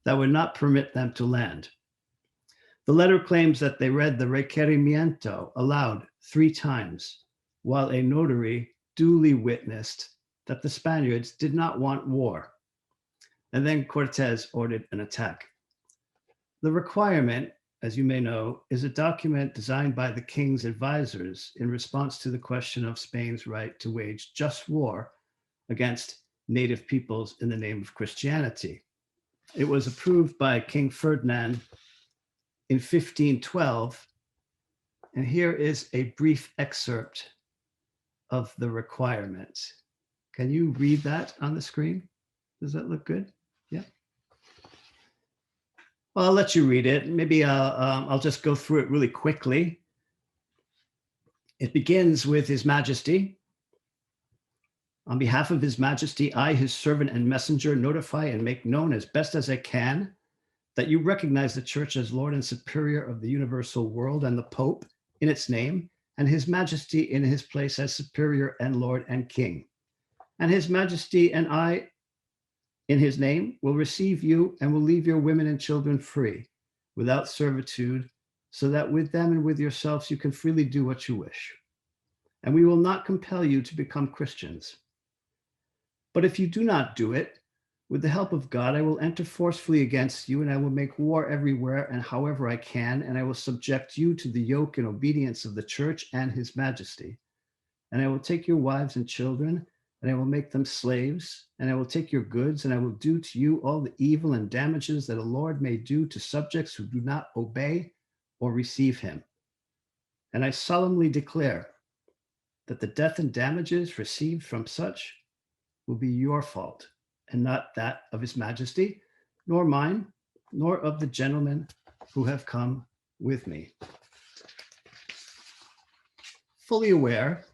that would not permit them to land. The letter claims that they read the requerimiento aloud 3 times, while a notary duly witnessed that the Spaniards did not want war. And then Cortés ordered an attack. The requirement, as you may know, is a document designed by the king's advisors in response to the question of Spain's right to wage just war against native peoples in the name of Christianity. It was approved by King Ferdinand in 1512, and here is a brief excerpt of the requirements. Can you read that on the screen? Does that look good? Yeah. Well, I'll let you read it. Maybe I'll just go through it really quickly. It begins with His Majesty. On behalf of His Majesty, I, his servant and messenger, notify and make known as best as I can that you recognize the Church as Lord and Superior of the universal world, and the Pope in its name, and His Majesty in his place as Superior and Lord and King. And His Majesty and I, in his name, will receive you and will leave your women and children free, without servitude, so that with them and with yourselves you can freely do what you wish. And we will not compel you to become Christians. But if you do not do it, with the help of God, I will enter forcefully against you, and I will make war everywhere and however I can, and I will subject you to the yoke and obedience of the Church and His Majesty. And I will take your wives and children, and I will make them slaves, and I will take your goods, and I will do to you all the evil and damages that a lord may do to subjects who do not obey or receive him. And I solemnly declare that the death and damages received from such will be your fault, and not that of His Majesty, nor mine, nor of the gentlemen who have come with me. Fully aware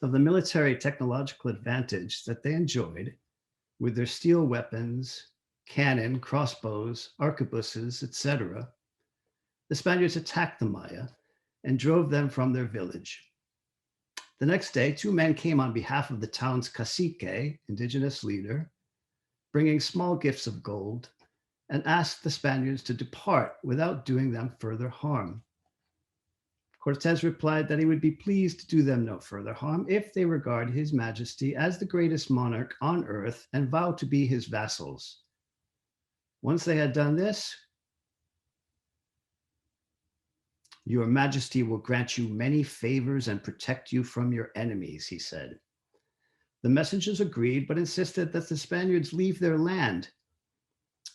of the military technological advantage that they enjoyed with their steel weapons, cannon, crossbows, arquebuses, etc., the Spaniards attacked the Maya and drove them from their village. The next day, 2 men came on behalf of the town's cacique, indigenous leader, bringing small gifts of gold, and asked the Spaniards to depart without doing them further harm. Cortes replied that he would be pleased to do them no further harm if they regard His Majesty as the greatest monarch on earth and vow to be his vassals. Once they had done this, your Majesty will grant you many favors and protect you from your enemies, he said. The messengers agreed, but insisted that the Spaniards leave their land.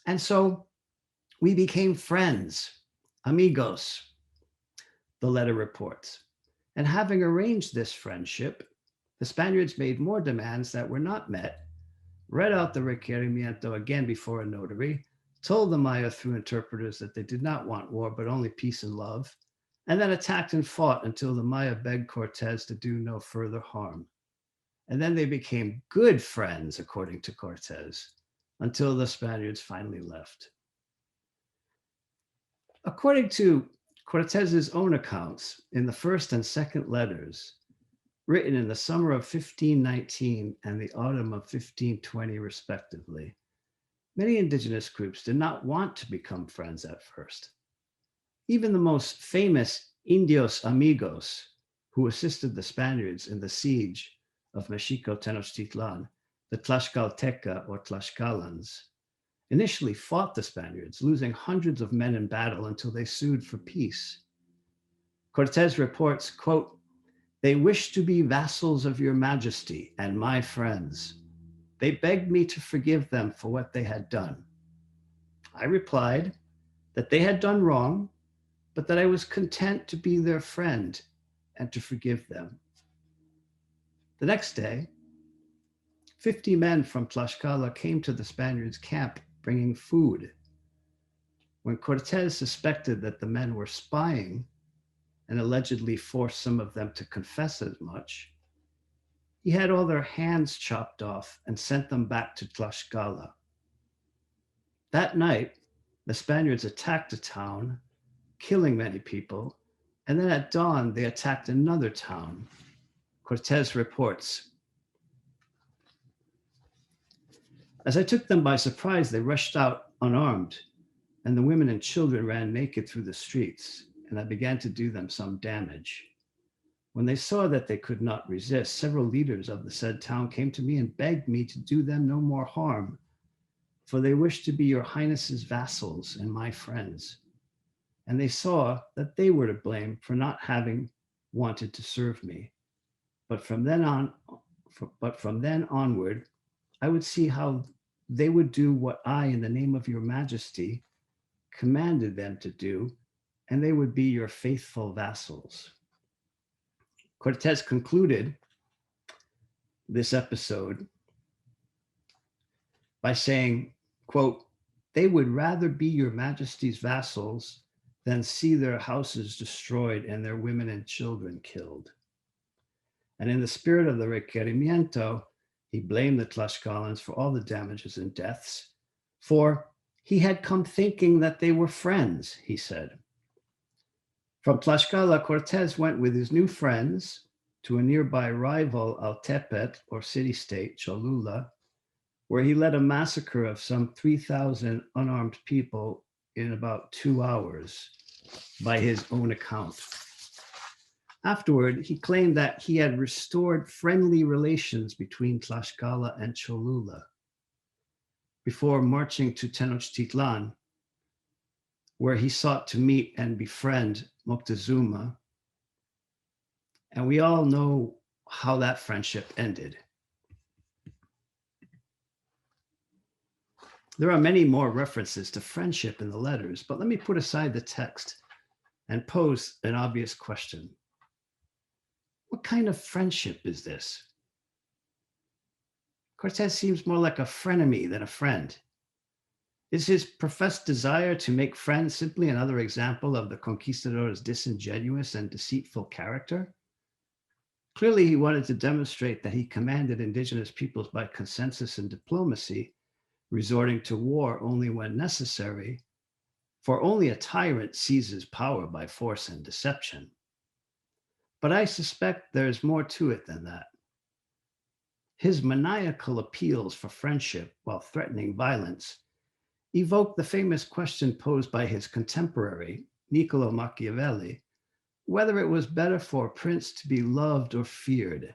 And so we became friends, amigos, the letter reports. And having arranged this friendship, the Spaniards made more demands that were not met, read out the requerimiento again before a notary, told the Maya through interpreters that they did not want war, but only peace and love, and then attacked and fought until the Maya begged Cortes to do no further harm. And then they became good friends, according to Cortes, until the Spaniards finally left. According to Cortes's own accounts, in the first and second letters, written in the summer of 1519 and the autumn of 1520, respectively, many indigenous groups did not want to become friends at first. Even the most famous Indios Amigos, who assisted the Spaniards in the siege of Mexico Tenochtitlan, the Tlaxcalteca or Tlaxcalans, initially fought the Spaniards, losing hundreds of men in battle until they sued for peace. Cortes reports, quote, "They wish to be vassals of your Majesty and my friends. They begged me to forgive them for what they had done. I replied that they had done wrong, but that I was content to be their friend and to forgive them." The next day, 50 men from Tlaxcala came to the Spaniards' camp bringing food. When Cortes suspected that the men were spying and allegedly forced some of them to confess as much, he had all their hands chopped off and sent them back to Tlaxcala. That night, the Spaniards attacked the town, killing many people, and then at dawn, they attacked another town. Cortes reports, "As I took them by surprise, they rushed out unarmed, and the women and children ran naked through the streets, and I began to do them some damage. When they saw that they could not resist, several leaders of the said town came to me and begged me to do them no more harm, for they wished to be your Highness's vassals and my friends. And they saw that they were to blame for not having wanted to serve me. But from then onward, I would see how they would do what I, in the name of your Majesty, commanded them to do, and they would be your faithful vassals." Cortes concluded this episode by saying, quote, "They would rather be your Majesty's vassals than see their houses destroyed and their women and children killed." And in the spirit of the requerimiento, he blamed the Tlaxcalans for all the damages and deaths, for he had come thinking that they were friends, he said. From Tlaxcala, Cortes went with his new friends to a nearby rival Altepet, or city-state, Cholula, where he led a massacre of some 3,000 unarmed people in about 2 hours, by his own account. Afterward, he claimed that he had restored friendly relations between Tlaxcala and Cholula before marching to Tenochtitlan, where he sought to meet and befriend Moctezuma. And we all know how that friendship ended. There are many more references to friendship in the letters, but let me put aside the text and pose an obvious question. What kind of friendship is this? Cortes seems more like a frenemy than a friend. Is his professed desire to make friends simply another example of the conquistador's disingenuous and deceitful character? Clearly, he wanted to demonstrate that he commanded indigenous peoples by consensus and diplomacy, resorting to war only when necessary, for only a tyrant seizes power by force and deception. But I suspect there's more to it than that. His maniacal appeals for friendship while threatening violence evoke the famous question posed by his contemporary, Niccolo Machiavelli, whether it was better for a prince to be loved or feared.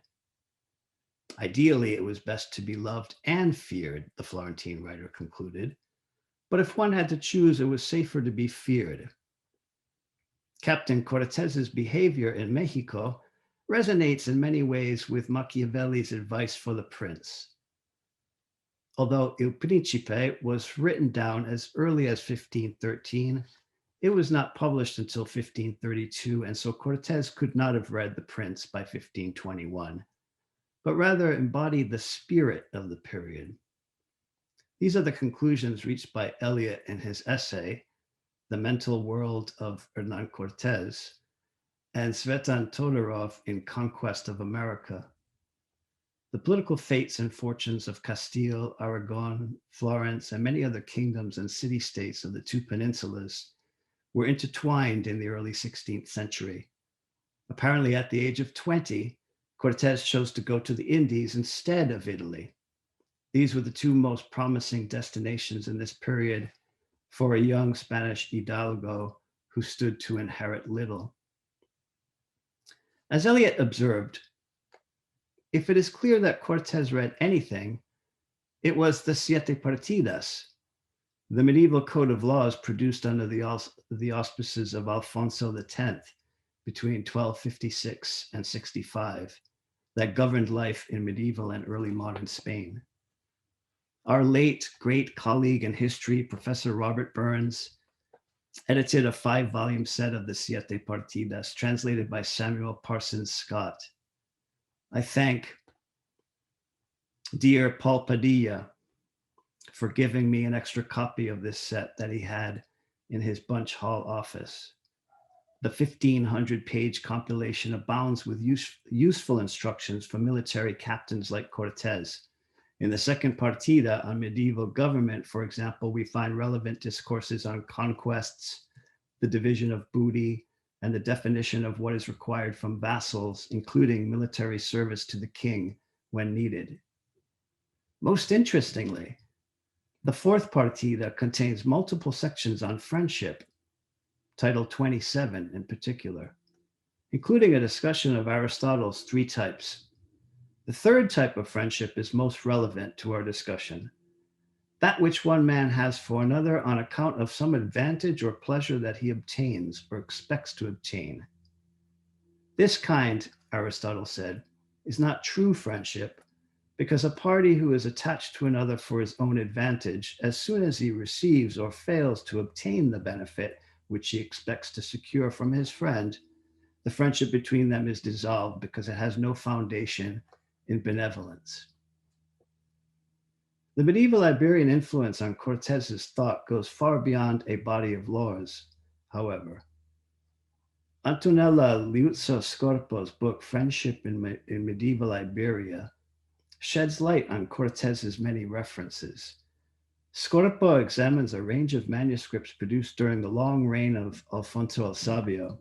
Ideally, it was best to be loved and feared, the Florentine writer concluded, but if one had to choose, it was safer to be feared. Captain Cortes's behavior in Mexico resonates in many ways with Machiavelli's advice for the prince. Although Il Principe was written down as early as 1513, it was not published until 1532, and so Cortes could not have read The Prince by 1521, but rather embodied the spirit of the period. These are the conclusions reached by Eliot in his essay, The Mental World of Hernan Cortes, and Svetan Todorov in Conquest of America. The political fates and fortunes of Castile, Aragon, Florence, and many other kingdoms and city-states of the two peninsulas were intertwined in the early 16th century. Apparently, at the age of 20, Cortes chose to go to the Indies instead of Italy. These were the two most promising destinations in this period for a young Spanish hidalgo who stood to inherit little. As Eliot observed, if it is clear that Cortes read anything, it was the Siete Partidas, the medieval code of laws produced under the auspices of Alfonso X between 1256 and 65, that governed life in medieval and early modern Spain. Our late great colleague in history, Professor Robert Burns, edited a 5-volume set of the Siete Partidas, translated by Samuel Parsons Scott. I thank dear Paul Padilla for giving me an extra copy of this set that he had in his Bunch Hall office. The 1,500-page compilation abounds with useful instructions for military captains like Cortes. In the second partida on medieval government, for example, we find relevant discourses on conquests, the division of booty, and the definition of what is required from vassals, including military service to the king when needed. Most interestingly, the fourth partida contains multiple sections on friendship, title 27 in particular, including a discussion of Aristotle's 3 types. The third type of friendship is most relevant to our discussion, that which one man has for another on account of some advantage or pleasure that he obtains or expects to obtain. This kind, Aristotle said, is not true friendship, because a party who is attached to another for his own advantage, as soon as he receives or fails to obtain the benefit which he expects to secure from his friend, the friendship between them is dissolved because it has no foundation in benevolence. The medieval Iberian influence on Cortes's thought goes far beyond a body of laws, however. Antonella Liuzzo Scorpo's book, Friendship in Medieval Iberia, sheds light on Cortez's many references. Scorpo examines a range of manuscripts produced during the long reign of Alfonso el Sabio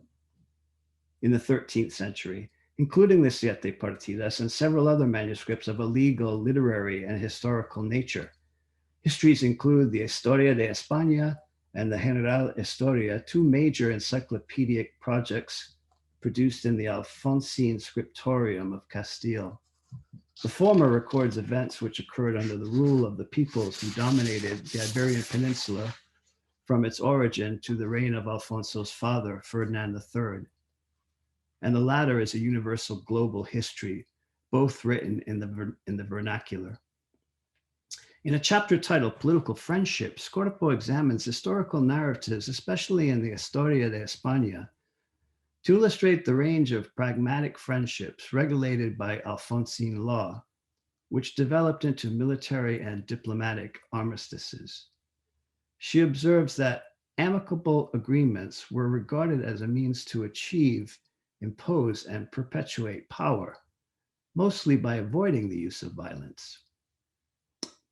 in the 13th century, including the Siete Partidas and several other manuscripts of a legal, literary, and historical nature. Histories include the Historia de España and the General Historia, two major encyclopedic projects produced in the Alfonsine Scriptorium of Castile. The former records events which occurred under the rule of the peoples who dominated the Iberian Peninsula from its origin to the reign of Alfonso's father, Ferdinand III. And the latter is a universal global history, both written in the vernacular. In a chapter titled Political Friendship, Scorpo examines historical narratives, especially in the Historia de España, to illustrate the range of pragmatic friendships regulated by Alfonsine law, which developed into military and diplomatic armistices. She observes that amicable agreements were regarded as a means to achieve, impose, and perpetuate power, mostly by avoiding the use of violence.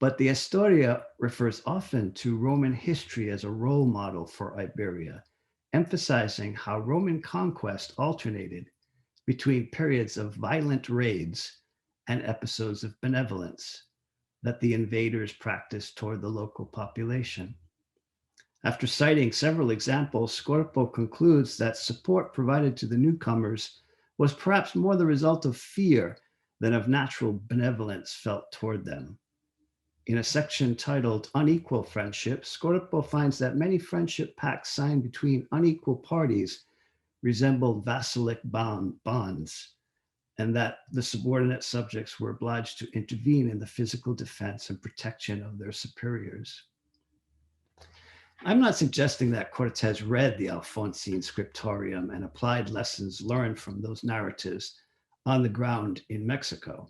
But the Historia refers often to Roman history as a role model for Iberia, emphasizing how Roman conquest alternated between periods of violent raids and episodes of benevolence that the invaders practiced toward the local population. After citing several examples, Scorpo concludes that support provided to the newcomers was perhaps more the result of fear than of natural benevolence felt toward them. In a section titled Unequal Friendship, Scorpo finds that many friendship pacts signed between unequal parties resembled vassalic bonds, and that the subordinate subjects were obliged to intervene in the physical defense and protection of their superiors. I'm not suggesting that Cortez read the Alfonsine Scriptorium and applied lessons learned from those narratives on the ground in Mexico.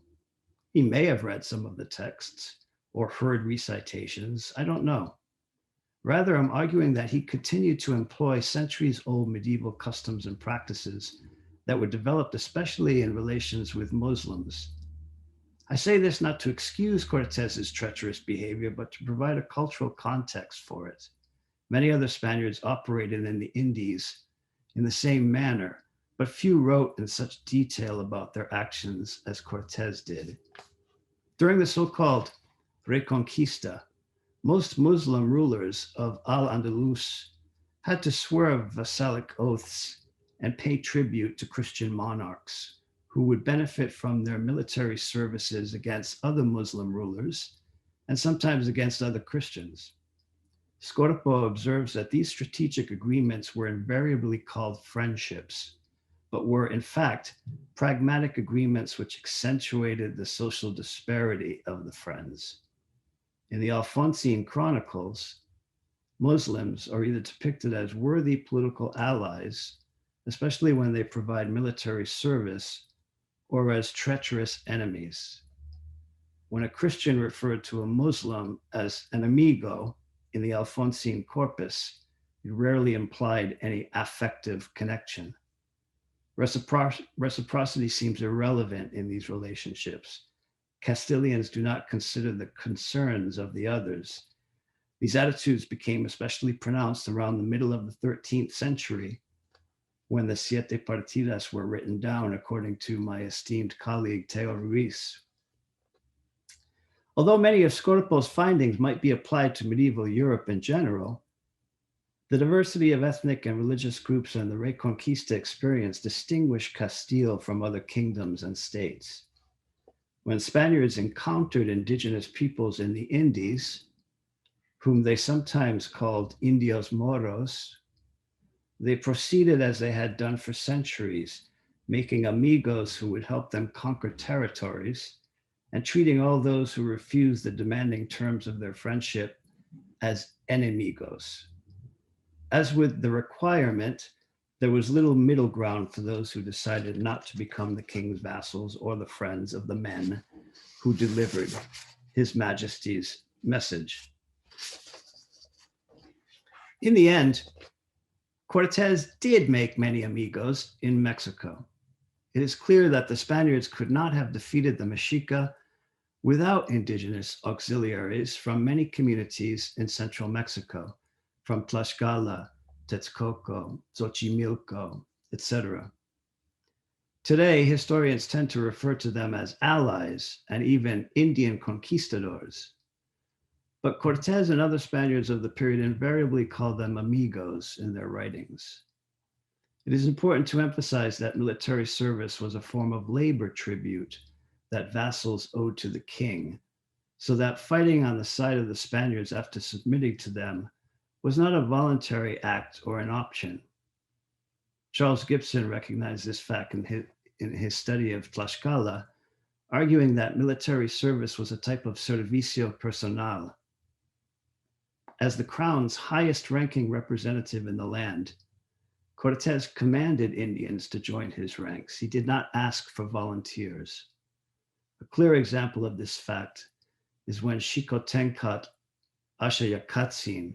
He may have read some of the texts or heard recitations, I don't know. Rather, I'm arguing that he continued to employ centuries-old medieval customs and practices that were developed especially in relations with Muslims. I say this not to excuse Cortez's treacherous behavior, but to provide a cultural context for it. Many other Spaniards operated in the Indies in the same manner, but few wrote in such detail about their actions as Cortez did. During the so-called Reconquista, most Muslim rulers of Al-Andalus had to swear vassalic oaths and pay tribute to Christian monarchs who would benefit from their military services against other Muslim rulers and sometimes against other Christians. Scorpo observes that these strategic agreements were invariably called friendships, but were in fact pragmatic agreements which accentuated the social disparity of the friends. In the Alfonsine Chronicles, Muslims are either depicted as worthy political allies, especially when they provide military service, or as treacherous enemies. When a Christian referred to a Muslim as an amigo in the Alfonsine corpus, it rarely implied any affective connection. Reciprocity seems irrelevant in these relationships. Castilians do not consider the concerns of the others. These attitudes became especially pronounced around the middle of the 13th century, when the Siete Partidas were written down, according to my esteemed colleague, Teo Ruiz. Although many of Scorpo's findings might be applied to medieval Europe in general, the diversity of ethnic and religious groups and the Reconquista experience distinguished Castile from other kingdoms and states. When Spaniards encountered indigenous peoples in the Indies, whom they sometimes called Indios Moros, they proceeded as they had done for centuries, making amigos who would help them conquer territories and treating all those who refused the demanding terms of their friendship as enemigos. As with the requirement, there was little middle ground for those who decided not to become the king's vassals or the friends of the men who delivered His Majesty's message. In the end, Cortes did make many amigos in Mexico. It is clear that the Spaniards could not have defeated the Mexica without indigenous auxiliaries from many communities in central Mexico, from Tlaxcala, Texcoco, Xochimilco, etc. Today, historians tend to refer to them as allies and even Indian conquistadors. But Cortes and other Spaniards of the period invariably called them amigos in their writings. It is important to emphasize that military service was a form of labor tribute that vassals owed to the king, so that fighting on the side of the Spaniards after submitting to them was not a voluntary act or an option. Charles Gibson recognized this fact in his study of Tlaxcala, arguing that military service was a type of servicio personal. As the crown's highest ranking representative in the land, Cortes commanded Indians to join his ranks. He did not ask for volunteers. A clear example of this fact is when Xicotencat Axayacatsin,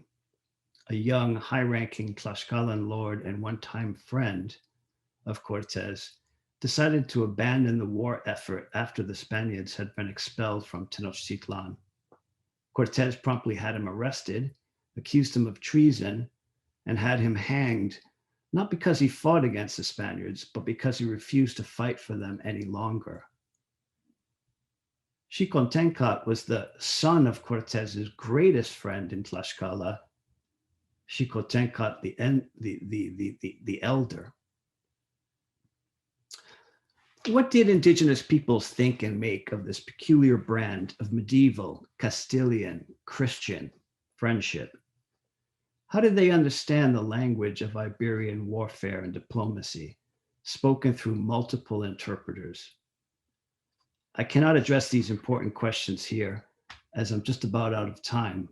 a young, high-ranking Tlaxcalan lord and one-time friend of Cortes, decided to abandon the war effort after the Spaniards had been expelled from Tenochtitlan. Cortes promptly had him arrested, accused him of treason, and had him hanged, not because he fought against the Spaniards, but because he refused to fight for them any longer. Xicotencat was the son of Cortes's greatest friend in Tlaxcala, Xicotencat the Elder. What did indigenous peoples think and make of this peculiar brand of medieval, Castilian, Christian friendship? How did they understand the language of Iberian warfare and diplomacy, spoken through multiple interpreters? I cannot address these important questions here, as I'm just about out of time,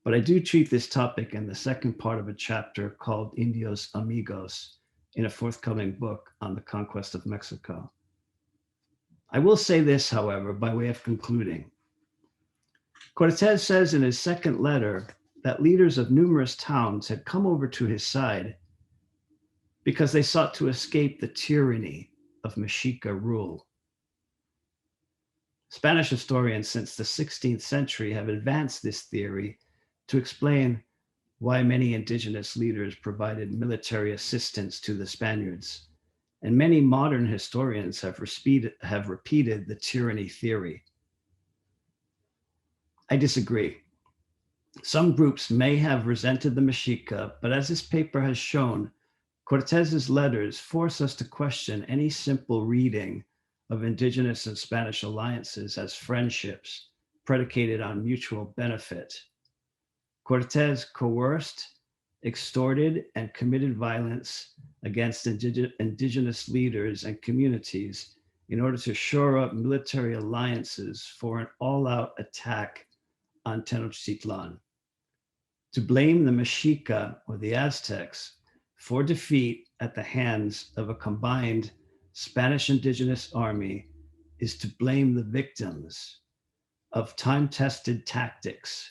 but I do treat this topic in the second part of a chapter called Indios Amigos in a forthcoming book on the conquest of Mexico. I will say this, however, by way of concluding. Cortes says in his second letter that leaders of numerous towns had come over to his side because they sought to escape the tyranny of Mexica rule. Spanish historians since the 16th century have advanced this theory to explain why many indigenous leaders provided military assistance to the Spaniards, and many modern historians have repeated the tyranny theory. I disagree. Some groups may have resented the Mexica, but as this paper has shown, Cortes's letters force us to question any simple reading of indigenous and Spanish alliances as friendships predicated on mutual benefit. Cortes coerced, extorted, and committed violence against indigenous leaders and communities in order to shore up military alliances for an all-out attack on Tenochtitlan. To blame the Mexica or the Aztecs for defeat at the hands of a combined Spanish indigenous army is to blame the victims of time-tested tactics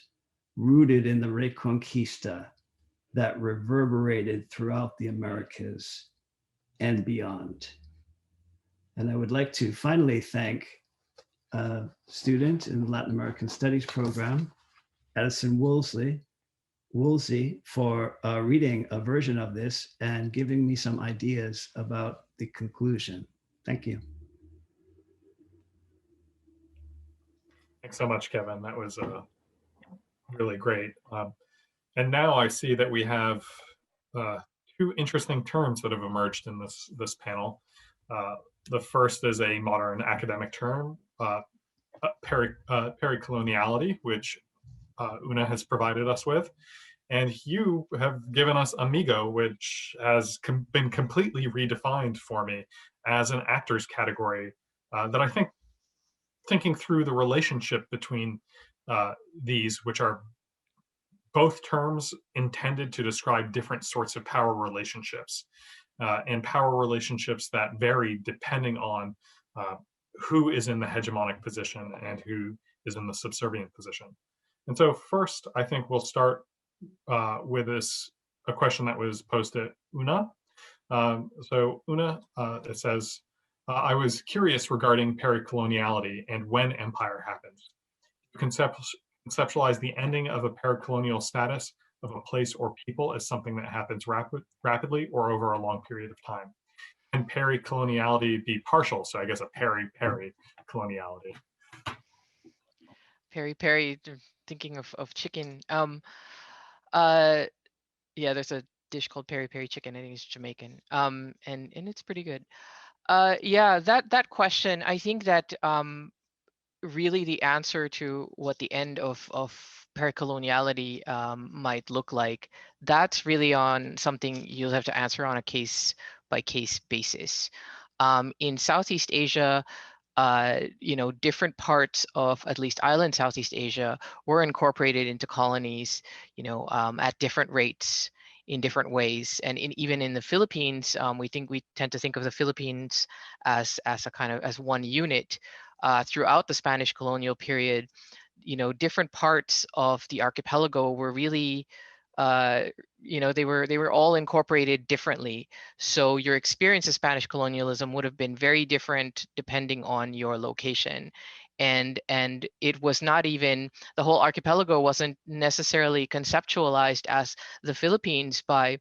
rooted in the Reconquista that reverberated throughout the Americas and beyond. And I would like to finally thank a student in the Latin American Studies program, Addison Woolsey, for reading a version of this and giving me some ideas about the conclusion. Thank you. Thanks so much, Kevin. That was really great. And now I see that we have two interesting terms that have emerged in this panel. The first is a modern academic term, pericoloniality, which OONA has provided us with. And you have given us amigo, which has been completely redefined for me as an actors category that I think, thinking through the relationship between these, which are both terms intended to describe different sorts of power relationships, and power relationships that vary depending on who is in the hegemonic position and who is in the subservient position. And so first, I think we'll start with this a question that was posted at UNA. So UNA, it says, I was curious regarding pericoloniality and when empire happens. Conceptualize the ending of a pericolonial status of a place or people as something that happens rapidly or over a long period of time. And pericoloniality be partial, so I guess a peri-coloniality. Peri, thinking of chicken. Yeah, there's a dish called peri chicken. I think it's Jamaican. And it's pretty good. Yeah, that question, I think that really the answer to what the end of pericoloniality might look like, that's really on something you'll have to answer on a case by case basis. In Southeast Asia, different parts of at least island Southeast Asia were incorporated into colonies, at different rates in different ways. And even in the Philippines, we tend to think of the Philippines as a kind of as one unit. Throughout the Spanish colonial period, different parts of the archipelago were really, they were all incorporated differently. So your experience of Spanish colonialism would have been very different depending on your location. And it was not even, the whole archipelago wasn't necessarily conceptualized as the Philippines by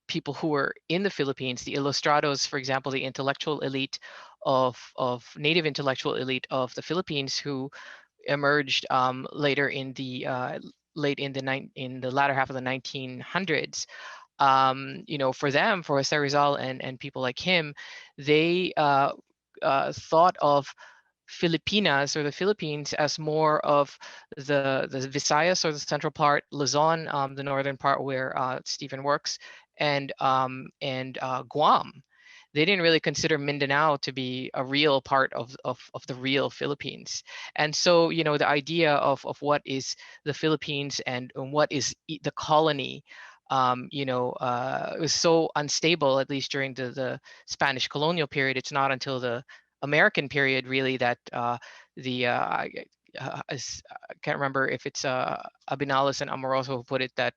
people who were in the Philippines. The Ilustrados, for example, the intellectual elite of native intellectual elite of the Philippines, who emerged later in the latter half of the 1900s. For them, for Jose Rizal and people like him, they thought of Filipinas, or the Philippines, as more of the Visayas, or the central part, Luzon, the northern part where Stephen works, and Guam. They didn't really consider Mindanao to be a real part of the real Philippines. And so, the idea of what is the Philippines and what is the colony, it was so unstable, at least during the Spanish colonial period. It's not until the American period really that I can't remember if it's Abinales and Amoroso who put it, that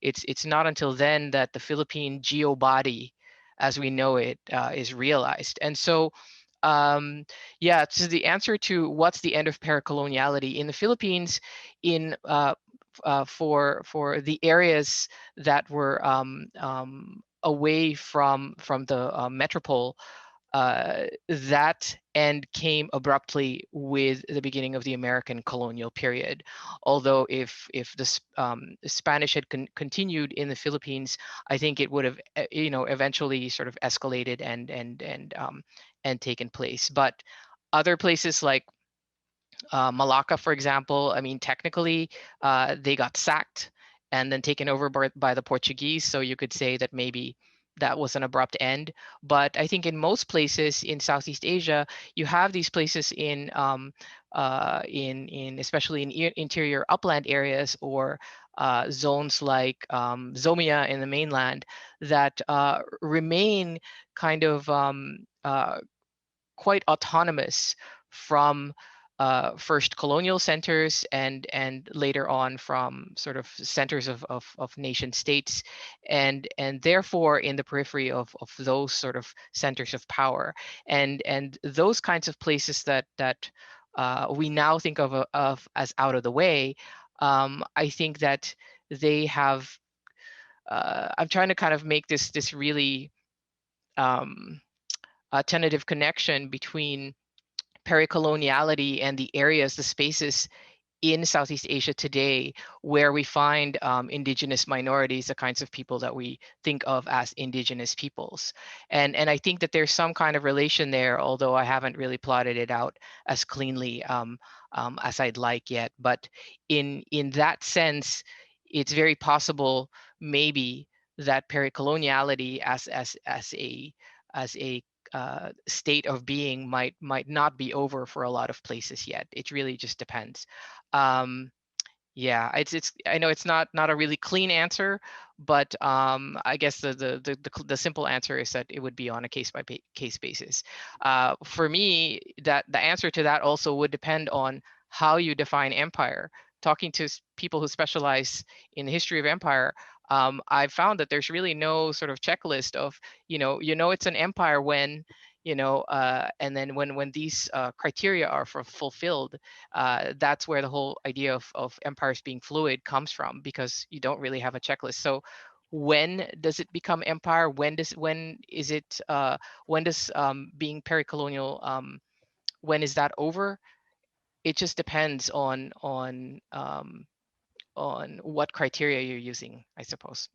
it's not until then that the Philippine geobody as we know it is realized. And so yeah, so the answer to what's the end of pericoloniality in the Philippines, for the areas that were away from the metropole, that end came abruptly with the beginning of the American colonial period. Although if the Spanish had continued in the Philippines, I think it would have eventually sort of escalated and taken place. But other places like Malacca, for example, I mean, technically they got sacked and then taken over by the Portuguese. So you could say that maybe that was an abrupt end. But I think in most places in Southeast Asia, you have these places in especially in interior upland areas, or zones like Zomia in the mainland, that remain kind of quite autonomous from first colonial centers and later on from sort of centers of nation states, and therefore in the periphery of those sort of centers of power, and those kinds of places that we now think of as out of the way. I think that they have. I'm trying to kind of make this really a tentative connection between pericoloniality and the areas, the spaces in Southeast Asia today where we find indigenous minorities, the kinds of people that we think of as indigenous peoples. And I think that there's some kind of relation there, although I haven't really plotted it out as cleanly as I'd like yet. But in that sense, it's very possible maybe that pericoloniality as a state of being might not be over for a lot of places yet. It really just depends. Yeah, it's I know it's not a really clean answer, but I guess the simple answer is that it would be on a case by case basis. For me, that the answer to that also would depend on how you define empire, talking to people who specialize in the history of empire, I found that there's really no sort of checklist of, it's an empire when, and then when these criteria are fulfilled, that's where the whole idea of empires being fluid comes from, because you don't really have a checklist. So when does it become empire? When does being pericolonial, when is that over? It just depends on what criteria you're using, I suppose.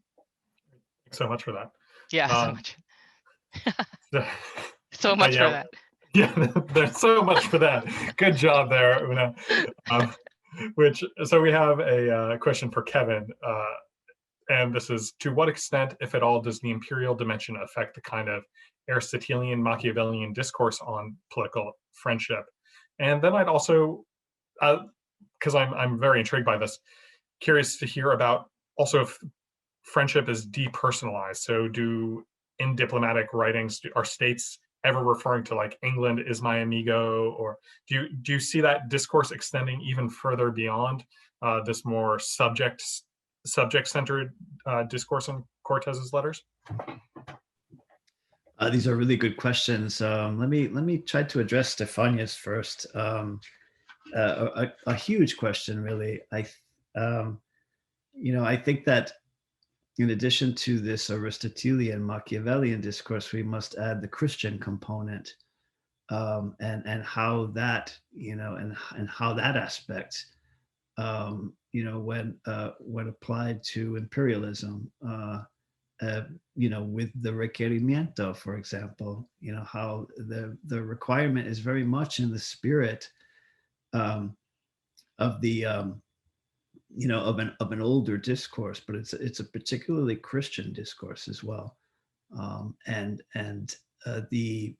Thanks so much for that. Yeah, so Um, much. so, So much for yeah, that. yeah, there's so much for that. Good job there, Una. So we have a question for Kevin, and this is: to what extent, if at all, does the imperial dimension affect the kind of Aristotelian Machiavellian discourse on political friendship? And then I'd also, because I'm very intrigued by this, curious to hear about also if friendship is depersonalized. So in diplomatic writings, are states ever referring to like England is my amigo, or do you see that discourse extending even further beyond this more subject-centered discourse in Cortez's letters? These are really good questions. Let me try to address Stefania's first. A huge question, really. I think that in addition to this Aristotelian Machiavellian discourse, we must add the Christian component, and how that, and how that aspect, when applied to imperialism, with the requerimiento, for example, how the requirement is very much in the spirit of the of an older discourse, but it's a particularly Christian discourse as well, and the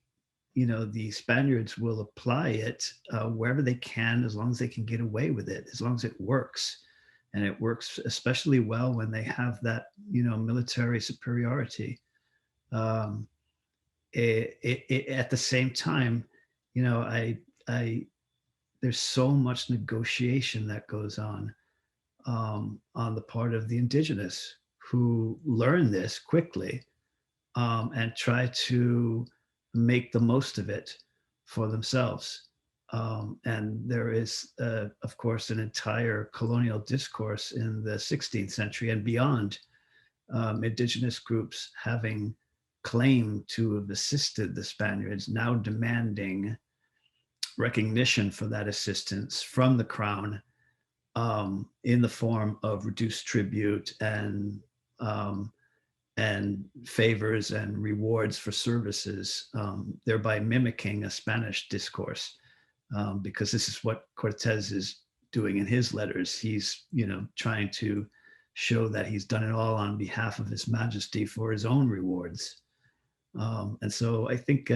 Spaniards will apply it wherever they can, as long as they can get away with it, as long as it works. And it works especially well when they have that, military superiority. At the same time, there's so much negotiation that goes on the part of the indigenous, who learn this quickly and try to make the most of it for themselves. And there is, of course, an entire colonial discourse in the 16th century and beyond, indigenous groups having claimed to have assisted the Spaniards, now demanding recognition for that assistance from the crown, in the form of reduced tribute and favors and rewards for services, thereby mimicking a Spanish discourse, because this is what Cortez is doing in his letters. He's, trying to show that he's done it all on behalf of His Majesty for his own rewards. And so I think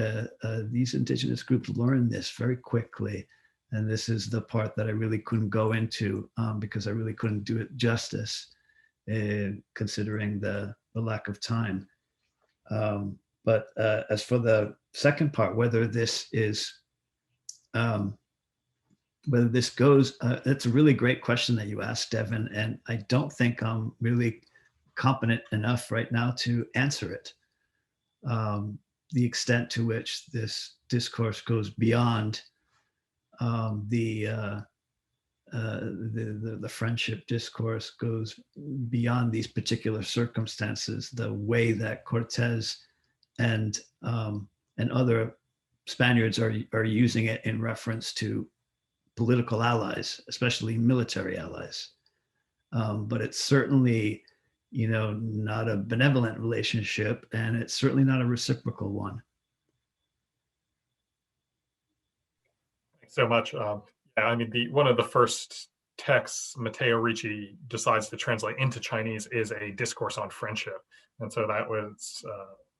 these indigenous groups learn this very quickly. And this is the part that I really couldn't go into because I really couldn't do it justice, considering the lack of time. But as for the second part, whether this goes, that's a really great question that you asked, Devin, and I don't think I'm really competent enough right now to answer it. The extent to which this discourse goes beyond the friendship discourse, goes beyond these particular circumstances, the way that Cortez and other Spaniards are using it in reference to political allies, especially military allies. But it's certainly, not a benevolent relationship, and it's certainly not a reciprocal one. Thanks so much. One of the first texts Matteo Ricci decides to translate into Chinese is a discourse on friendship. And so that was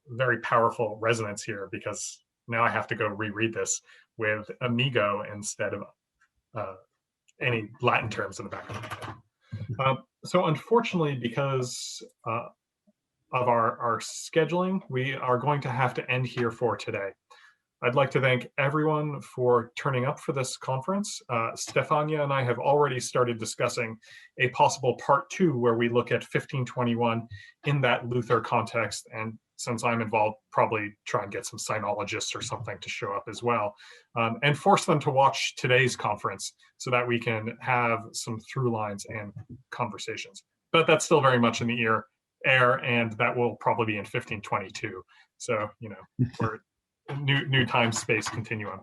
very powerful resonance here, because now I have to go reread this with amigo instead of any Latin terms in the background. So unfortunately, because of our scheduling, we are going to have to end here for today. I'd like to thank everyone for turning up for this conference. Stefania and I have already started discussing a possible part 2 where we look at 1521 in that Luther context. And since I'm involved, probably try and get some sinologists or something to show up as well, and force them to watch today's conference so that we can have some through lines and conversations. But that's still very much in the air, and that will probably be in 1522. So, you know, we're new time space continuum.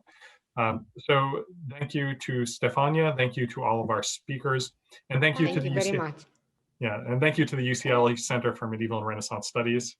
So thank you to Stefania, thank you to all of our speakers, and thank you to the very much. Yeah, and thank you to the UCLA Center for Medieval and Renaissance Studies.